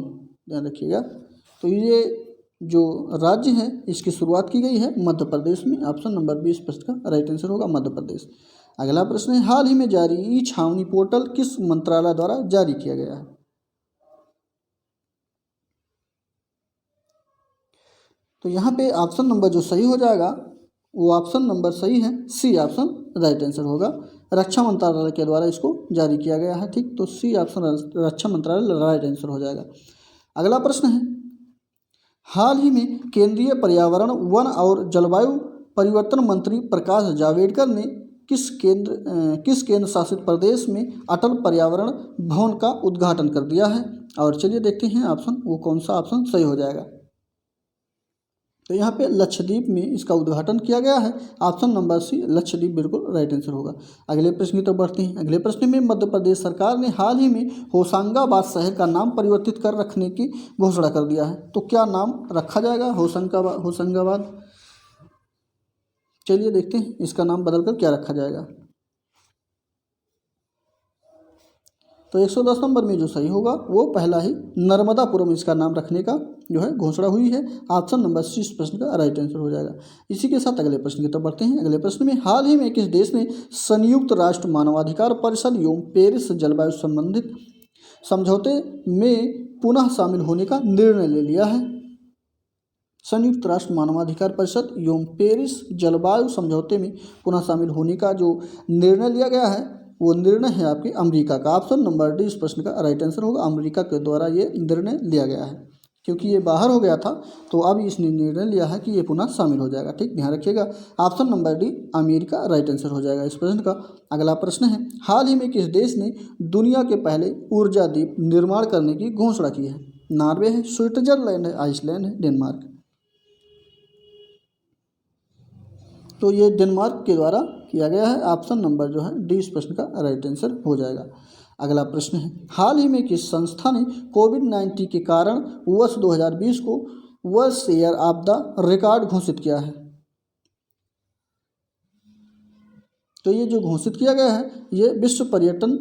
ध्यान रखिएगा। तो ये जो राज्य है इसकी शुरुआत की गई है मध्य प्रदेश में। ऑप्शन नंबर बी इस प्रश्न का राइट आंसर होगा, मध्य प्रदेश। अगला प्रश्न है हाल ही में जारी ई छावनी पोर्टल किस मंत्रालय द्वारा जारी किया गया है। तो यहाँ पे ऑप्शन नंबर जो सही हो जाएगा वो ऑप्शन नंबर सही है, सी ऑप्शन राइट आंसर होगा। रक्षा मंत्रालय के द्वारा इसको जारी किया गया है। ठीक, तो सी ऑप्शन रक्षा मंत्रालय राइट आंसर हो जाएगा। अगला प्रश्न है हाल ही में केंद्रीय पर्यावरण, वन और जलवायु परिवर्तन मंत्री प्रकाश जावड़ेकर ने किस केंद्र शासित प्रदेश में अटल पर्यावरण भवन का उद्घाटन कर दिया है। और चलिए देखते हैं ऑप्शन वो कौन सा ऑप्शन सही हो जाएगा। तो यहाँ पे लक्षद्वीप में इसका उद्घाटन किया गया है। ऑप्शन नंबर सी लक्षद्वीप बिल्कुल राइट आंसर होगा। अगले प्रश्न की तरफ बढ़ते हैं। अगले प्रश्न में मध्य प्रदेश सरकार ने हाल ही में होशंगाबाद शहर का नाम परिवर्तित कर रखने की घोषणा कर दिया है। तो क्या नाम रखा जाएगा होशंगाबाद? चलिए देखते हैं इसका नाम बदलकर क्या रखा जाएगा। तो 110 नंबर में जो सही होगा वो पहला ही नर्मदापुरम इसका नाम रखने का जो है घोषणा हुई है। ऑप्शन नंबर सी इस प्रश्न का राइट आंसर हो जाएगा। इसी के साथ अगले प्रश्न की तरफ बढ़ते हैं। अगले प्रश्न में हाल ही में किस देश ने संयुक्त राष्ट्र मानवाधिकार परिषद एवं पेरिस जलवायु संबंधित समझौते में पुनः शामिल होने का निर्णय ले लिया है? संयुक्त राष्ट्र मानवाधिकार परिषद एवं पेरिस जलवायु समझौते में पुनः शामिल होने का जो निर्णय लिया गया है वो निर्णय है आपके अमेरिका का। ऑप्शन नंबर डी इस प्रश्न का राइट आंसर होगा। अमेरिका के द्वारा ये निर्णय लिया गया है, क्योंकि ये बाहर हो गया था तो अब इसने निर्णय लिया है कि ये पुनः शामिल हो जाएगा। ठीक, ध्यान रखिएगा। Option number D America right answer हो जाएगा इस प्रश्न का। अगला प्रश्न है, हाल ही में किस देश ने दुनिया के पहले ऊर्जा द्वीप निर्माण करने की घोषणा की है? नॉर्वे है, स्विट्जरलैंड है, आइसलैंड है, डेनमार्क। तो ये डेनमार्क के द्वारा किया गया है। ऑप्शन नंबर जो है डी इस प्रश्न का राइट आंसर हो जाएगा। अगला प्रश्न है, हाल ही में किस संस्था ने कोविड-19 के कारण वर्ष 2020 को world year of the record घोषित किया है? तो ये जो घोषित किया गया है ये विश्व पर्यटन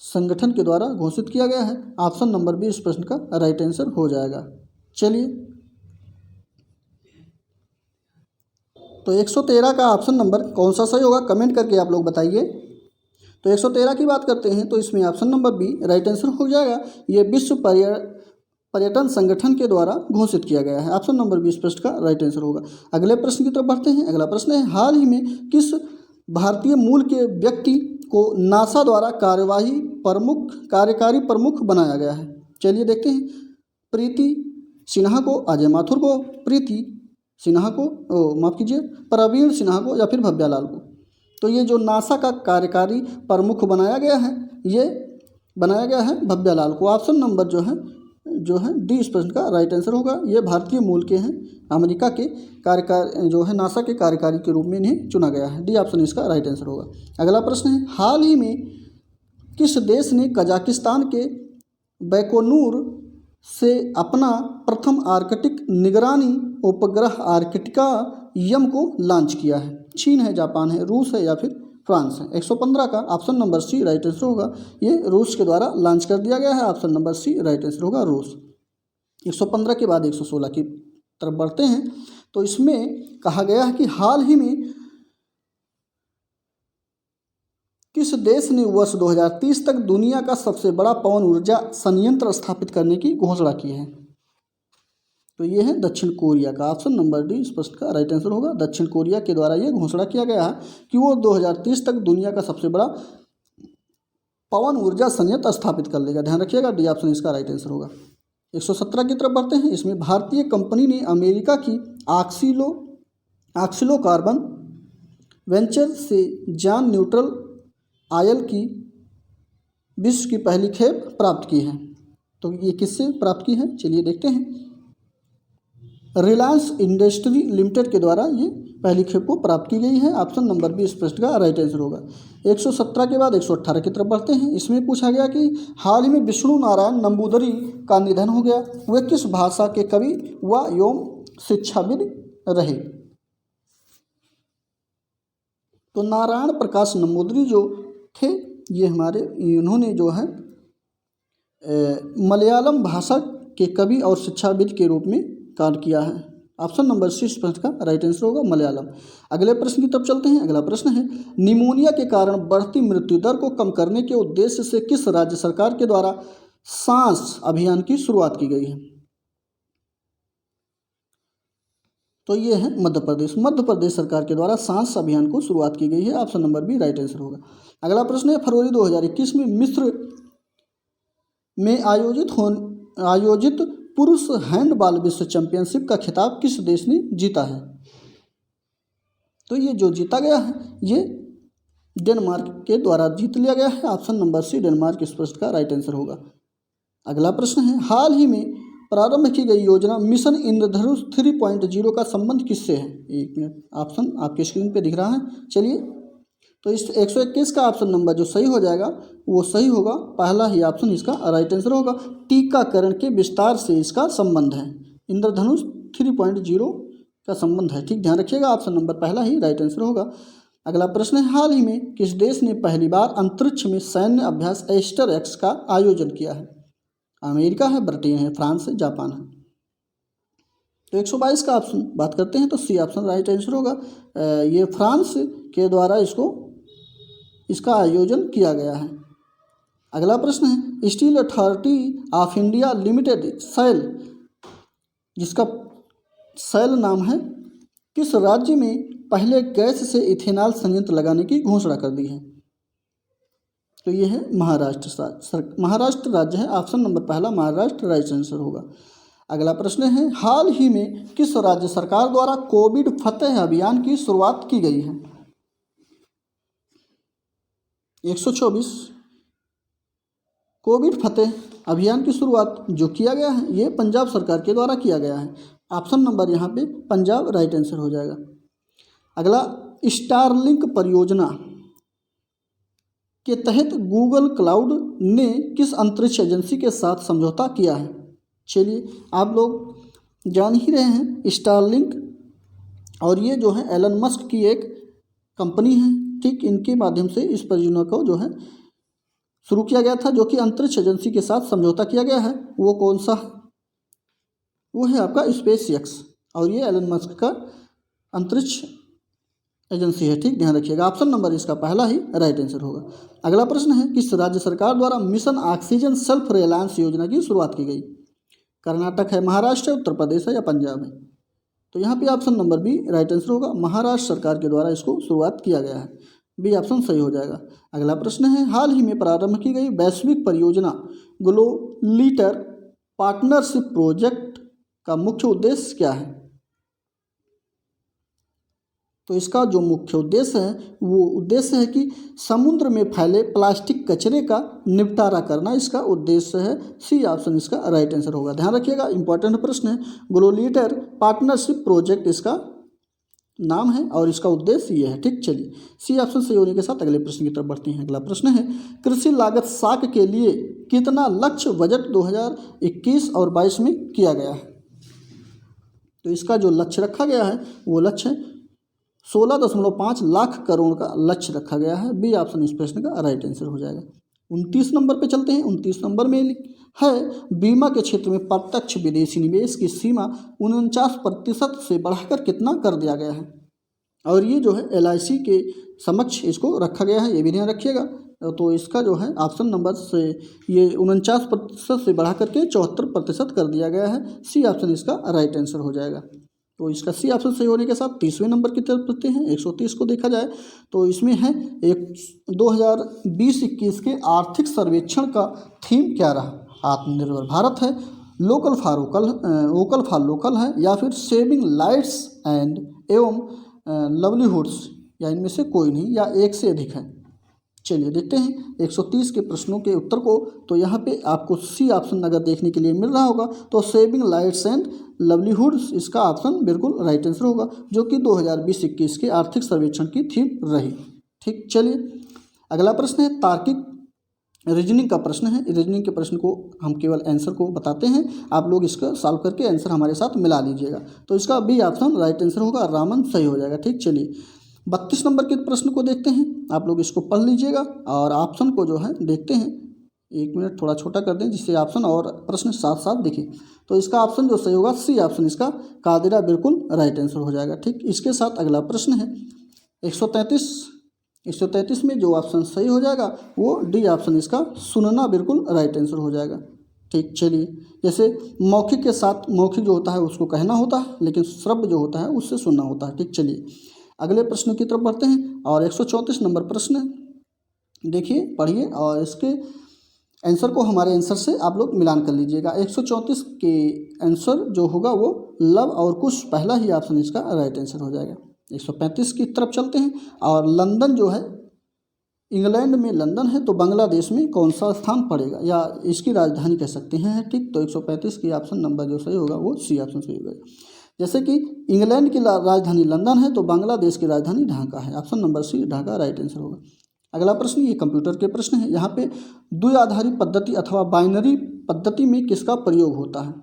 संगठन के द्वारा घोषित किया गया है। ऑप्शन नंबर बी इस प्रश्न का राइट आंसर हो जाएगा। चलिए, तो 113 का ऑप्शन नंबर कौन सा सही होगा कमेंट करके आप लोग बताइए। तो 113 की बात करते हैं तो इसमें option number B right answer हो जाएगा। ये विश्व पर्यटन संगठन के द्वारा घोषित किया गया है। ऑप्शन नंबर बी इस प्रश्न का राइट आंसर होगा। अगले प्रश्न की तरफ बढ़ते हैं। अगला प्रश्न है, हाल ही में किस भारतीय मूल के व्यक्ति को नासा द्वारा कार्यकारी प्रमुख बनाया गया है? चलिए देखते हैं। प्रीति सिन्हा को, अजय माथुर को, प्रीति सिन्हा को, माफ़ कीजिए, प्रवीण सिन्हा को या फिर भव्यालाल को। तो ये जो नासा का कार्यकारी प्रमुख बनाया गया है ये बनाया गया है भव्यालाल को। ऑप्शन नंबर जो है डी इस प्रश्न का राइट आंसर होगा। ये भारतीय मूल के हैं, अमेरिका के कार्यकारी जो है नासा के कार्यकारी के रूप में इन्हें चुना गया है। डी ऑप्शन इसका राइट आंसर होगा। अगला प्रश्न है, हाल ही में किस देश ने कजाकिस्तान के बैकोनूर से अपना प्रथम आर्कटिक निगरानी उपग्रह आर्कटिका यम को लॉन्च किया है? चीन है, जापान है, रूस है या फिर फ्रांस है? 115 का option number C right answer होगा। ये रूस के द्वारा लॉन्च कर दिया गया है। Option number C right answer होगा रूस। 115 के बाद 116 की तरफ बढ़ते हैं। तो इसमें कहा गया है कि हाल ही में किस देश ने वर्ष 2030 तक दुनिया का सबसे बड़ा पवन ऊर्जा संयंत्र स्थापित करने की घोषणा की है? तो ये है दक्षिण कोरिया का। ऑप्शन नंबर डी इस प्रश्न का राइट आंसर होगा। दक्षिण कोरिया के द्वारा ये घोषणा किया गया है कि वो 2030 तक दुनिया का सबसे बड़ा पवन ऊर्जा संयंत्र स्थापित कर लेगा। ध्यान रखिएगा, डी ऑप्शन इसका राइट आंसर होगा। 117 की तरफ बढ़ते हैं। इसमें भारतीय कंपनी ने अमेरिका की ऑक्सिलो कार्बन वेंचर से जॉन न्यूट्रल आयल की विश्व की पहली खेप प्राप्त की है। तो ये किससे प्राप्त की है? चलिए देखते हैं। रिलायंस इंडस्ट्री लिमिटेड के द्वारा ये पहली खेप को प्राप्त की गई है। ऑप्शन नंबर बी इस प्रश्न का राइट आंसर होगा। 117 के बाद 118 की तरफ बढ़ते हैं। इसमें पूछा गया कि हाल ही में विष्णु नारायण नंबूदरी का निधन हो गया। वे किस भाषा के कवि व एवं शिक्षाविद रहे? तो नारायण प्रकाश नंबूदरी जो थे ये इन्होंने जो है मलयालम भाषा के कवि और शिक्षाविद के रूप में कार्य किया है। ऑप्शन नंबर सी इस प्रश्न का राइट आंसर होगा मलयालम। अगले प्रश्न की तरफ चलते हैं। अगला प्रश्न है, निमोनिया के कारण बढ़ती मृत्यु दर को कम करने के उद्देश्य से किस राज्य सरकार के द्वारा सांस अभियान की शुरुआत की गई है? तो ये है मध्य प्रदेश सरकार के द्वारा सांस अभियान को शुरुआत की गई है। Option number B right answer होगा। अगला प्रश्न है, फरवरी 2021 में मिस्र में आयोजित पुरुष हैंडबॉल विश्व चैंपियनशिप का खिताब किस देश ने जीता है? तो ये जो जीता गया है ये डेनमार्क के द्वारा जीत लिया गया है। ऑप्शन नंबर सी डेनमार्क इस प्रश्न का राइट आंसर होगा। अगला प्रश्न है, हाल ही में प्रारंभ की गई योजना मिशन इंद्रधनुष 3.0 का संबंध किससे है? एक मिनट, ऑप्शन आपके स्क्रीन पे दिख रहा है। चलिए, तो इस 121 का ऑप्शन नंबर जो सही हो जाएगा वो सही होगा, पहला ही ऑप्शन इसका राइट आंसर होगा। टीकाकरण के विस्तार से इसका संबंध है, इंद्रधनुष 3.0 का संबंध है। ठीक, ध्यान रखिएगा, ऑप्शन नंबर पहला ही राइट आंसर होगा। अगला प्रश्न है, हाल ही में किस देश ने पहली बार अंतरिक्ष में सैन्य अभ्यास एस्टर एक्स का आयोजन किया है? अमेरिका है, ब्रिटेन है, फ्रांस है, जापान है। तो 122 का ऑप्शन बात करते हैं तो सी ऑप्शन राइट आंसर होगा। ये फ्रांस के द्वारा इसका आयोजन किया गया है। अगला प्रश्न है, स्टील अथॉरिटी ऑफ इंडिया लिमिटेड सेल, जिसका सेल नाम है, किस राज्य में पहले गैस से इथेनॉल संयंत्र लगाने की घोषणा कर दी है? तो ये है महाराष्ट्र राज्य है, ऑप्शन नंबर पहला महाराष्ट्र राइट आंसर होगा। अगला प्रश्न है, हाल ही में किस राज्य सरकार द्वारा कोविड फतेह अभियान की शुरुआत की गई है? 124 कोविड फतेह अभियान की शुरुआत जो किया गया है ये पंजाब सरकार के द्वारा किया गया है, ऑप्शन नंबर यहाँ पे पंजाब राइट आंसर हो जाएगा। अगला, स्टारलिंक परियोजना के तहत गूगल क्लाउड ने किस अंतरिक्ष एजेंसी के साथ समझौता किया है? चलिए, आप लोग जान ही रहे हैं स्टारलिंक, और ये जो है एलन मस्क की एक कंपनी है। ठीक, इनके माध्यम से इस परियोजना को जो है शुरू किया गया था, जो कि अंतरिक्ष एजेंसी के साथ समझौता किया गया है। वो कौन सा? वो है आपका स्पेस एक्स, और ये एलन मस्क का अंतरिक्ष एजेंसी है। ठीक, ध्यान रखिएगा, ऑप्शन नंबर इसका पहला ही राइट आंसर होगा। अगला प्रश्न है, किस राज्य सरकार द्वारा मिशन ऑक्सीजन सेल्फ रिलायंस योजना की शुरुआत की गई? कर्नाटक है, महाराष्ट्र है, उत्तर प्रदेश है या पंजाब है? तो यहाँ पे option number B right answer होगा, महाराष्ट्र सरकार के द्वारा इसको शुरुआत किया गया है, बी ऑप्शन सही हो जाएगा। अगला प्रश्न है, हाल ही में प्रारंभ की गई वैश्विक परियोजना ग्लोलीटर पार्टनरशिप प्रोजेक्ट का मुख्य उद्देश्य क्या है? तो इसका जो मुख्य उद्देश्य है वो उद्देश्य है कि समुद्र में फैले प्लास्टिक कचरे का निपटारा करना इसका उद्देश्य है, सी ऑप्शन इसका राइट आंसर होगा। ध्यान रखिएगा, इंपॉर्टेंट प्रश्न है, ग्लोलीटर पार्टनरशिप प्रोजेक्ट इसका नाम है और इसका उद्देश्य ये है। ठीक, चलिए, सी ऑप्शन सही होने के साथ अगले प्रश्न की तरफ बढ़ते हैं। अगला प्रश्न है, कृषि लागत साख के लिए कितना लक्ष्य बजट 2021 और 22 में किया गया है? तो इसका जो लक्ष्य रखा गया है वो लक्ष्य 16.5 लाख करोड़ का लक्ष्य रखा गया है, बी ऑप्शन इस प्रश्न का राइट आंसर हो जाएगा। 29 नंबर पे चलते हैं। 29 नंबर में है, बीमा के क्षेत्र में प्रत्यक्ष विदेशी निवेश की सीमा 49% से बढ़ाकर कितना कर दिया गया है? और ये जो है LIC के समक्ष इसको रखा गया है, ये भी ध्यान रखिएगा। तो इसका जो है ऑप्शन नंबर से ये 49% से बढ़ाकर के 74% कर दिया गया है, सी ऑप्शन इसका राइट आंसर हो जाएगा। तो इसका सी ऑप्शन सही होने के साथ 30वें नंबर की तरफ बढ़ते हैं। 130 को देखा जाए तो इसमें है एक 2020-21 के आर्थिक सर्वेक्षण का थीम क्या रहा? आत्मनिर्भर भारत है, वोकल फॉर लोकल है, या फिर सेविंग लाइट्स एंड एवं लवलीहुड्स, या इनमें से कोई नहीं, या एक से अधिक है। चलिए देखते हैं 130 के प्रश्नों के उत्तर को। तो यहाँ पे आपको सी ऑप्शन अगर देखने के लिए मिल रहा होगा तो सेविंग लाइट्स एंड लवलीहुड्स इसका ऑप्शन बिल्कुल राइट आंसर होगा, जो कि 2020-21 के आर्थिक सर्वेक्षण की थीम रही। ठीक, चलिए अगला प्रश्न है, तार्किक रीजनिंग का प्रश्न है। रीजनिंग के प्रश्न को हम केवल आंसर को बताते हैं, आप लोग इसका सॉल्व करके आंसर हमारे साथ मिला लीजिएगा। तो इसका बी ऑप्शन राइट आंसर होगा, रामन सही हो जाएगा। ठीक, चलिए 32 नंबर के प्रश्न को देखते हैं, आप लोग इसको पढ़ लीजिएगा और ऑप्शन को जो है देखते हैं। एक मिनट थोड़ा छोटा कर दें जिससे ऑप्शन और प्रश्न साथ साथ दिखे। तो इसका ऑप्शन जो सही होगा सी ऑप्शन इसका कादिरा बिल्कुल राइट आंसर हो जाएगा। ठीक, इसके साथ अगला प्रश्न है 133 में जो ऑप्शन सही हो जाएगा वो डी ऑप्शन इसका सुनना बिल्कुल राइट आंसर हो जाएगा। ठीक, चलिए जैसे मौखिक के साथ मौखिक जो होता है उसको कहना होता है, लेकिन श्रव्य जो होता है उससे सुनना होता है। ठीक, चलिए अगले प्रश्न की तरफ बढ़ते हैं और 134 नंबर प्रश्न देखिए, पढ़िए और इसके आंसर को हमारे आंसर से आप लोग मिलान कर लीजिएगा। 134 के आंसर जो होगा वो लव और कुश, पहला ही ऑप्शन इसका राइट आंसर हो जाएगा। 135 की तरफ चलते हैं और लंदन जो है इंग्लैंड में लंदन है तो बांग्लादेश में कौन सा स्थान पड़ेगा, या इसकी राजधानी कह सकते हैं, ठीक। तो 135 की ऑप्शन नंबर जो सही होगा वो सी ऑप्शन सही होगा। जैसे कि इंग्लैंड की राजधानी लंदन है तो बांग्लादेश की राजधानी ढाका है, option number C Dhaka right answer होगा। अगला प्रश्न ये कंप्यूटर के प्रश्न है। यहाँ पे द्विआधारी पद्धति अथवा बाइनरी पद्धति में किसका प्रयोग होता है?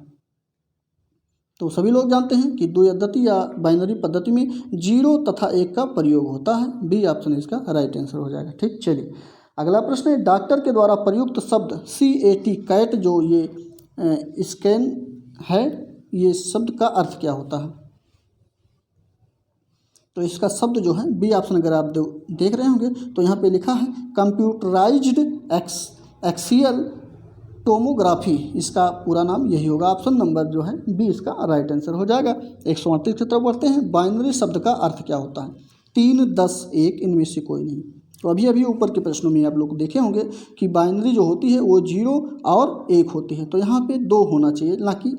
तो सभी लोग जानते हैं कि द्विआधारी या बाइनरी पद्धति में 0 तथा 1 का प्रयोग होता है, बी ऑप्शन इसका राइट आंसर हो जाएगा, ठीक। चलिए अगला प्रश्न है, डॉक्टर के द्वारा प्रयुक्त शब्द CAT कैट जो ये स्कैन है, ये शब्द का अर्थ क्या होता है? तो इसका शब्द जो है बी ऑप्शन अगर आप देख रहे होंगे तो यहाँ पे लिखा है कंप्यूटराइज्ड एक्सियल टोमोग्राफी, इसका पूरा नाम यही होगा, ऑप्शन नंबर जो है बी इसका राइट आंसर हो जाएगा। 138 की तरफ बढ़ते हैं। बाइनरी शब्द का अर्थ क्या होता है? 3, 10, 1 इनमें से कोई नहीं। तो अभी अभी ऊपर के प्रश्नों में आप लोग देखे होंगे कि बाइनरी जो होती है वो 0 और 1 होती है, तो यहाँ पे 2 होना चाहिए ना कि,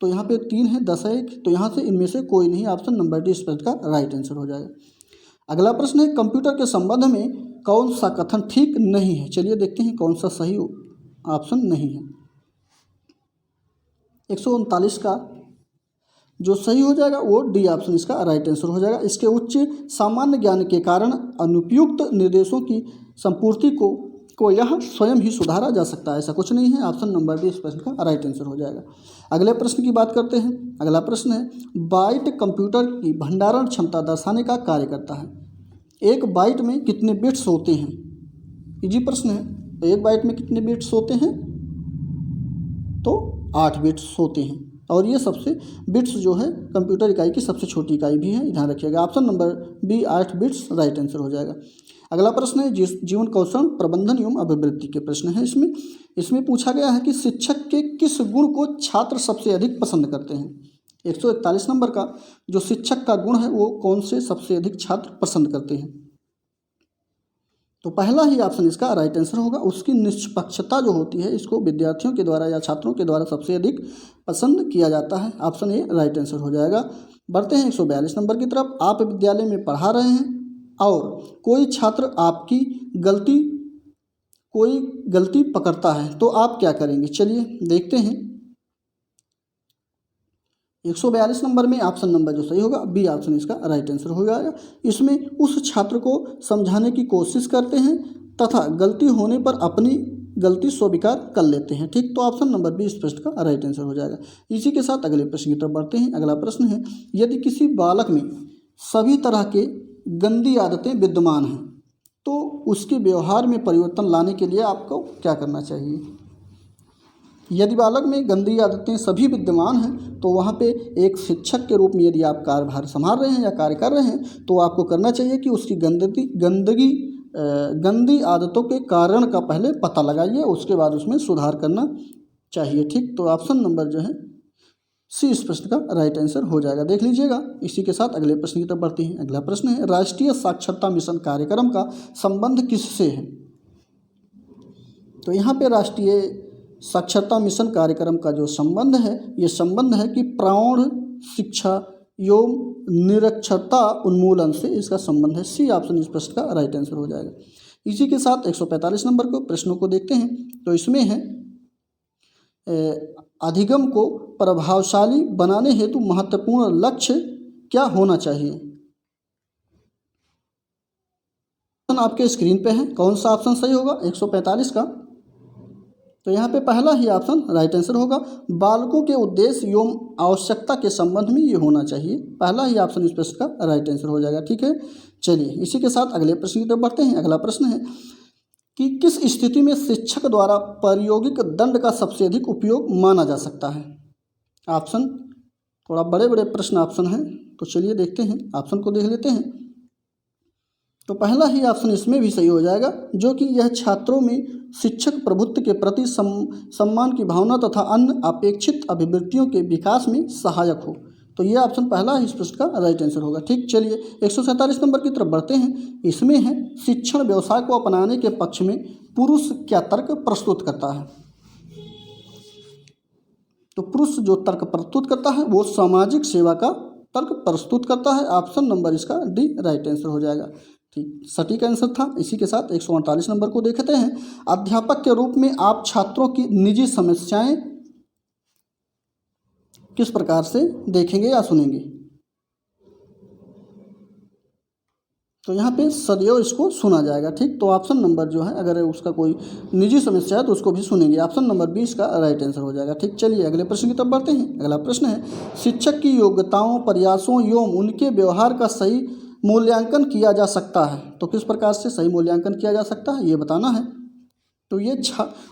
तो यहाँ पे 3 है, 10 है 1, तो यहाँ से इनमें से कोई नहीं, ऑप्शन नंबर डी इस प्रश्न का राइट आंसर हो जाएगा। अगला प्रश्न है, कंप्यूटर के संबंध में कौन सा कथन ठीक नहीं है? चलिए देखते हैं कौन सा सही ऑप्शन नहीं है। 139 का जो सही हो जाएगा वो डी ऑप्शन इसका राइट आंसर हो जाएगा। इसके उच्च सामान्य ज्ञान के कारण अनुपयुक्त निर्देशों की संपूर्ति को यह स्वयं ही सुधारा जा सकता है, ऐसा कुछ नहीं है, ऑप्शन नंबर डी इस प्रश्न का राइट आंसर हो जाएगा। अगले प्रश्न की बात करते हैं। अगला प्रश्न है, बाइट कंप्यूटर की भंडारण क्षमता दर्शाने का कार्य करता है। एक बाइट में कितने बिट्स होते हैं? इजी प्रश्न है। तो एक बाइट में कितने बिट्स होते हैं? तो 8 बिट्स होते हैं, और ये सबसे बिट्स जो है कंप्यूटर इकाई की सबसे छोटी इकाई भी है, ध्यान रखिएगा, option number B 8 bits right answer हो जाएगा। अगला प्रश्न है, जीवन कौशल प्रबंधन एवं अभिवृद्धि के प्रश्न है। इसमें पूछा गया है कि शिक्षक के किस गुण को छात्र सबसे अधिक पसंद करते हैं? 141 नंबर का जो शिक्षक का गुण है वो कौन से सबसे अधिक छात्र पसंद करते हैं? तो पहला ही ऑप्शन इसका राइट आंसर होगा। उसकी निष्पक्षता जो होती है इसको विद्यार्थियों के द्वारा या छात्रों के द्वारा सबसे अधिक पसंद किया जाता है, ऑप्शन ए राइट आंसर हो जाएगा। बढ़ते हैं 142 नंबर की तरफ। आप विद्यालय में पढ़ा रहे हैं और कोई छात्र आपकी गलती पकड़ता है तो आप क्या करेंगे? चलिए देखते हैं। 142 नंबर में ऑप्शन नंबर जो सही होगा बी ऑप्शन इसका राइट आंसर हो जाएगा। इसमें उस छात्र को समझाने की कोशिश करते हैं तथा गलती होने पर अपनी गलती स्वीकार कर लेते हैं, ठीक। तो ऑप्शन नंबर बी इस प्रश्न का राइट आंसर हो जाएगा। इसी के साथ अगले प्रश्न की तरफ बढ़ते हैं। अगला प्रश्न है, यदि किसी बालक में सभी तरह के गंदी आदतें विद्यमान हैं तो उसके व्यवहार में परिवर्तन लाने के लिए आपको क्या करना चाहिए? यदि बालक में गंदी आदतें सभी विद्यमान हैं तो वहाँ पे एक शिक्षक के रूप में यदि आप कार्यभार संभाल रहे हैं या कार्य कर रहे हैं तो आपको करना चाहिए कि उसकी गंदी आदतों के कारण का पहले पता लगाइए, उसके बाद उसमें सुधार करना चाहिए, ठीक। तो ऑप्शन नंबर जो है सी इस प्रश्न का राइट आंसर हो जाएगा, देख लीजिएगा। इसी के साथ अगले प्रश्न की तरफ बढ़ते हैं। अगला प्रश्न है, राष्ट्रीय साक्षरता मिशन कार्यक्रम का संबंध किससे है? तो यहाँ पे राष्ट्रीय साक्षरता मिशन कार्यक्रम का जो संबंध है ये संबंध है कि प्रौढ़ शिक्षा एवं निरक्षरता उन्मूलन से इसका संबंध है, सी ऑप्शन इस प्रश्न का राइट आंसर हो जाएगा। इसी के साथ 145 नंबर को प्रश्नों को देखते हैं। तो इसमें है अधिगम को प्रभावशाली बनाने हेतु महत्वपूर्ण लक्ष्य क्या होना चाहिए? आपके स्क्रीन पे है, कौन सा ऑप्शन सही होगा 145 का? तो यहाँ पे पहला ही ऑप्शन राइट आंसर होगा। बालकों के उद्देश्य एवं आवश्यकता के संबंध में ये होना चाहिए, पहला ही ऑप्शन इस प्रश्न का राइट आंसर हो जाएगा, ठीक है। चलिए इसी के साथ अगले प्रश्न की तरफ बढ़ते हैं। अगला प्रश्न है कि किस स्थिति में शिक्षक द्वारा प्रायोगिक दंड का सबसे अधिक उपयोग माना जा सकता है? ऑप्शन थोड़ा बड़े बड़े प्रश्न ऑप्शन हैं, तो चलिए देखते हैं, ऑप्शन को देख लेते हैं। तो पहला ही ऑप्शन इसमें भी सही हो जाएगा, जो कि यह छात्रों में शिक्षक प्रभुत्व के प्रति सम्मान की भावना तथा अन्य अपेक्षित अभिवृत्तियों के विकास में सहायक हो। तो ये ऑप्शन पहला ही इस प्रश्न का राइट आंसर होगा, ठीक। चलिए 147 नंबर की तरफ बढ़ते हैं। इसमें है शिक्षण व्यवसाय को अपनाने के पक्ष में पुरुष क्या तर्क प्रस्तुत करता है? तो पुरुष जो तर्क प्रस्तुत करता है वो सामाजिक सेवा का तर्क प्रस्तुत करता है, ऑप्शन नंबर इसका डी राइट आंसर हो जाएगा। ठीक सटीक आंसर था। इसी के साथ 148 नंबर को देखते हैं। अध्यापक के रूप में आप छात्रों की निजी समस्याएं किस प्रकार से देखेंगे या सुनेंगे? तो यहाँ पे सदैव इसको सुना जाएगा। ठीक, तो ऑप्शन नंबर जो है, अगर उसका कोई निजी समस्या है तो उसको भी सुनेंगे। ऑप्शन नंबर 20 का राइट आंसर हो जाएगा। ठीक, चलिए अगले प्रश्न की तरफ बढ़ते हैं। अगला प्रश्न है, शिक्षक की योग्यताओं, प्रयासों एवं उनके व्यवहार का सही मूल्यांकन किया जा सकता है। तो किस प्रकार से सही मूल्यांकन किया जा सकता है ये बताना है। तो ये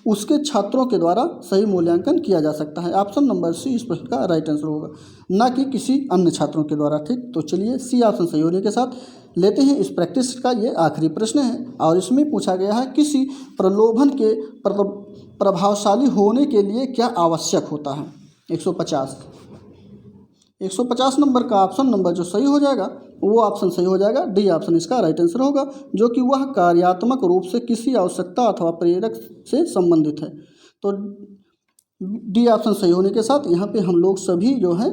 उसके छात्रों के द्वारा सही मूल्यांकन किया जा सकता है। ऑप्शन नंबर सी इस प्रश्न का राइट आंसर होगा, ना कि किसी अन्य छात्रों के द्वारा। ठीक, तो चलिए सी ऑप्शन सही होने के साथ लेते हैं इस प्रैक्टिस का ये आखिरी प्रश्न है और इसमें पूछा गया है, किसी प्रलोभन के प्रभावशाली होने के लिए क्या आवश्यक होता है? 150 नंबर का ऑप्शन नंबर जो सही हो जाएगा वो ऑप्शन सही हो जाएगा, डी ऑप्शन इसका राइट आंसर होगा, जो कि वह कार्यात्मक रूप से किसी आवश्यकता अथवा प्रेरक से संबंधित है। तो डी ऑप्शन सही होने के साथ यहाँ पे हम लोग सभी जो है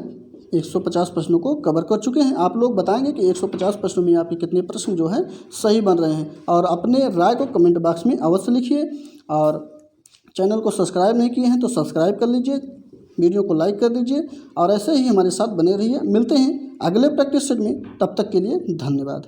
150 प्रश्नों को कवर कर चुके हैं। आप लोग बताएंगे कि 150 प्रश्नों में आपके कितने प्रश्न जो है सही बन रहे हैं, और अपने राय को कमेंट बॉक्स में अवश्य लिखिए। और चैनल को सब्सक्राइब नहीं किए हैं तो सब्सक्राइब कर लीजिए, वीडियो को लाइक कर दीजिए और ऐसे ही हमारे साथ बने रहिए। मिलते हैं अगले प्रैक्टिस सेट में, तब तक के लिए धन्यवाद।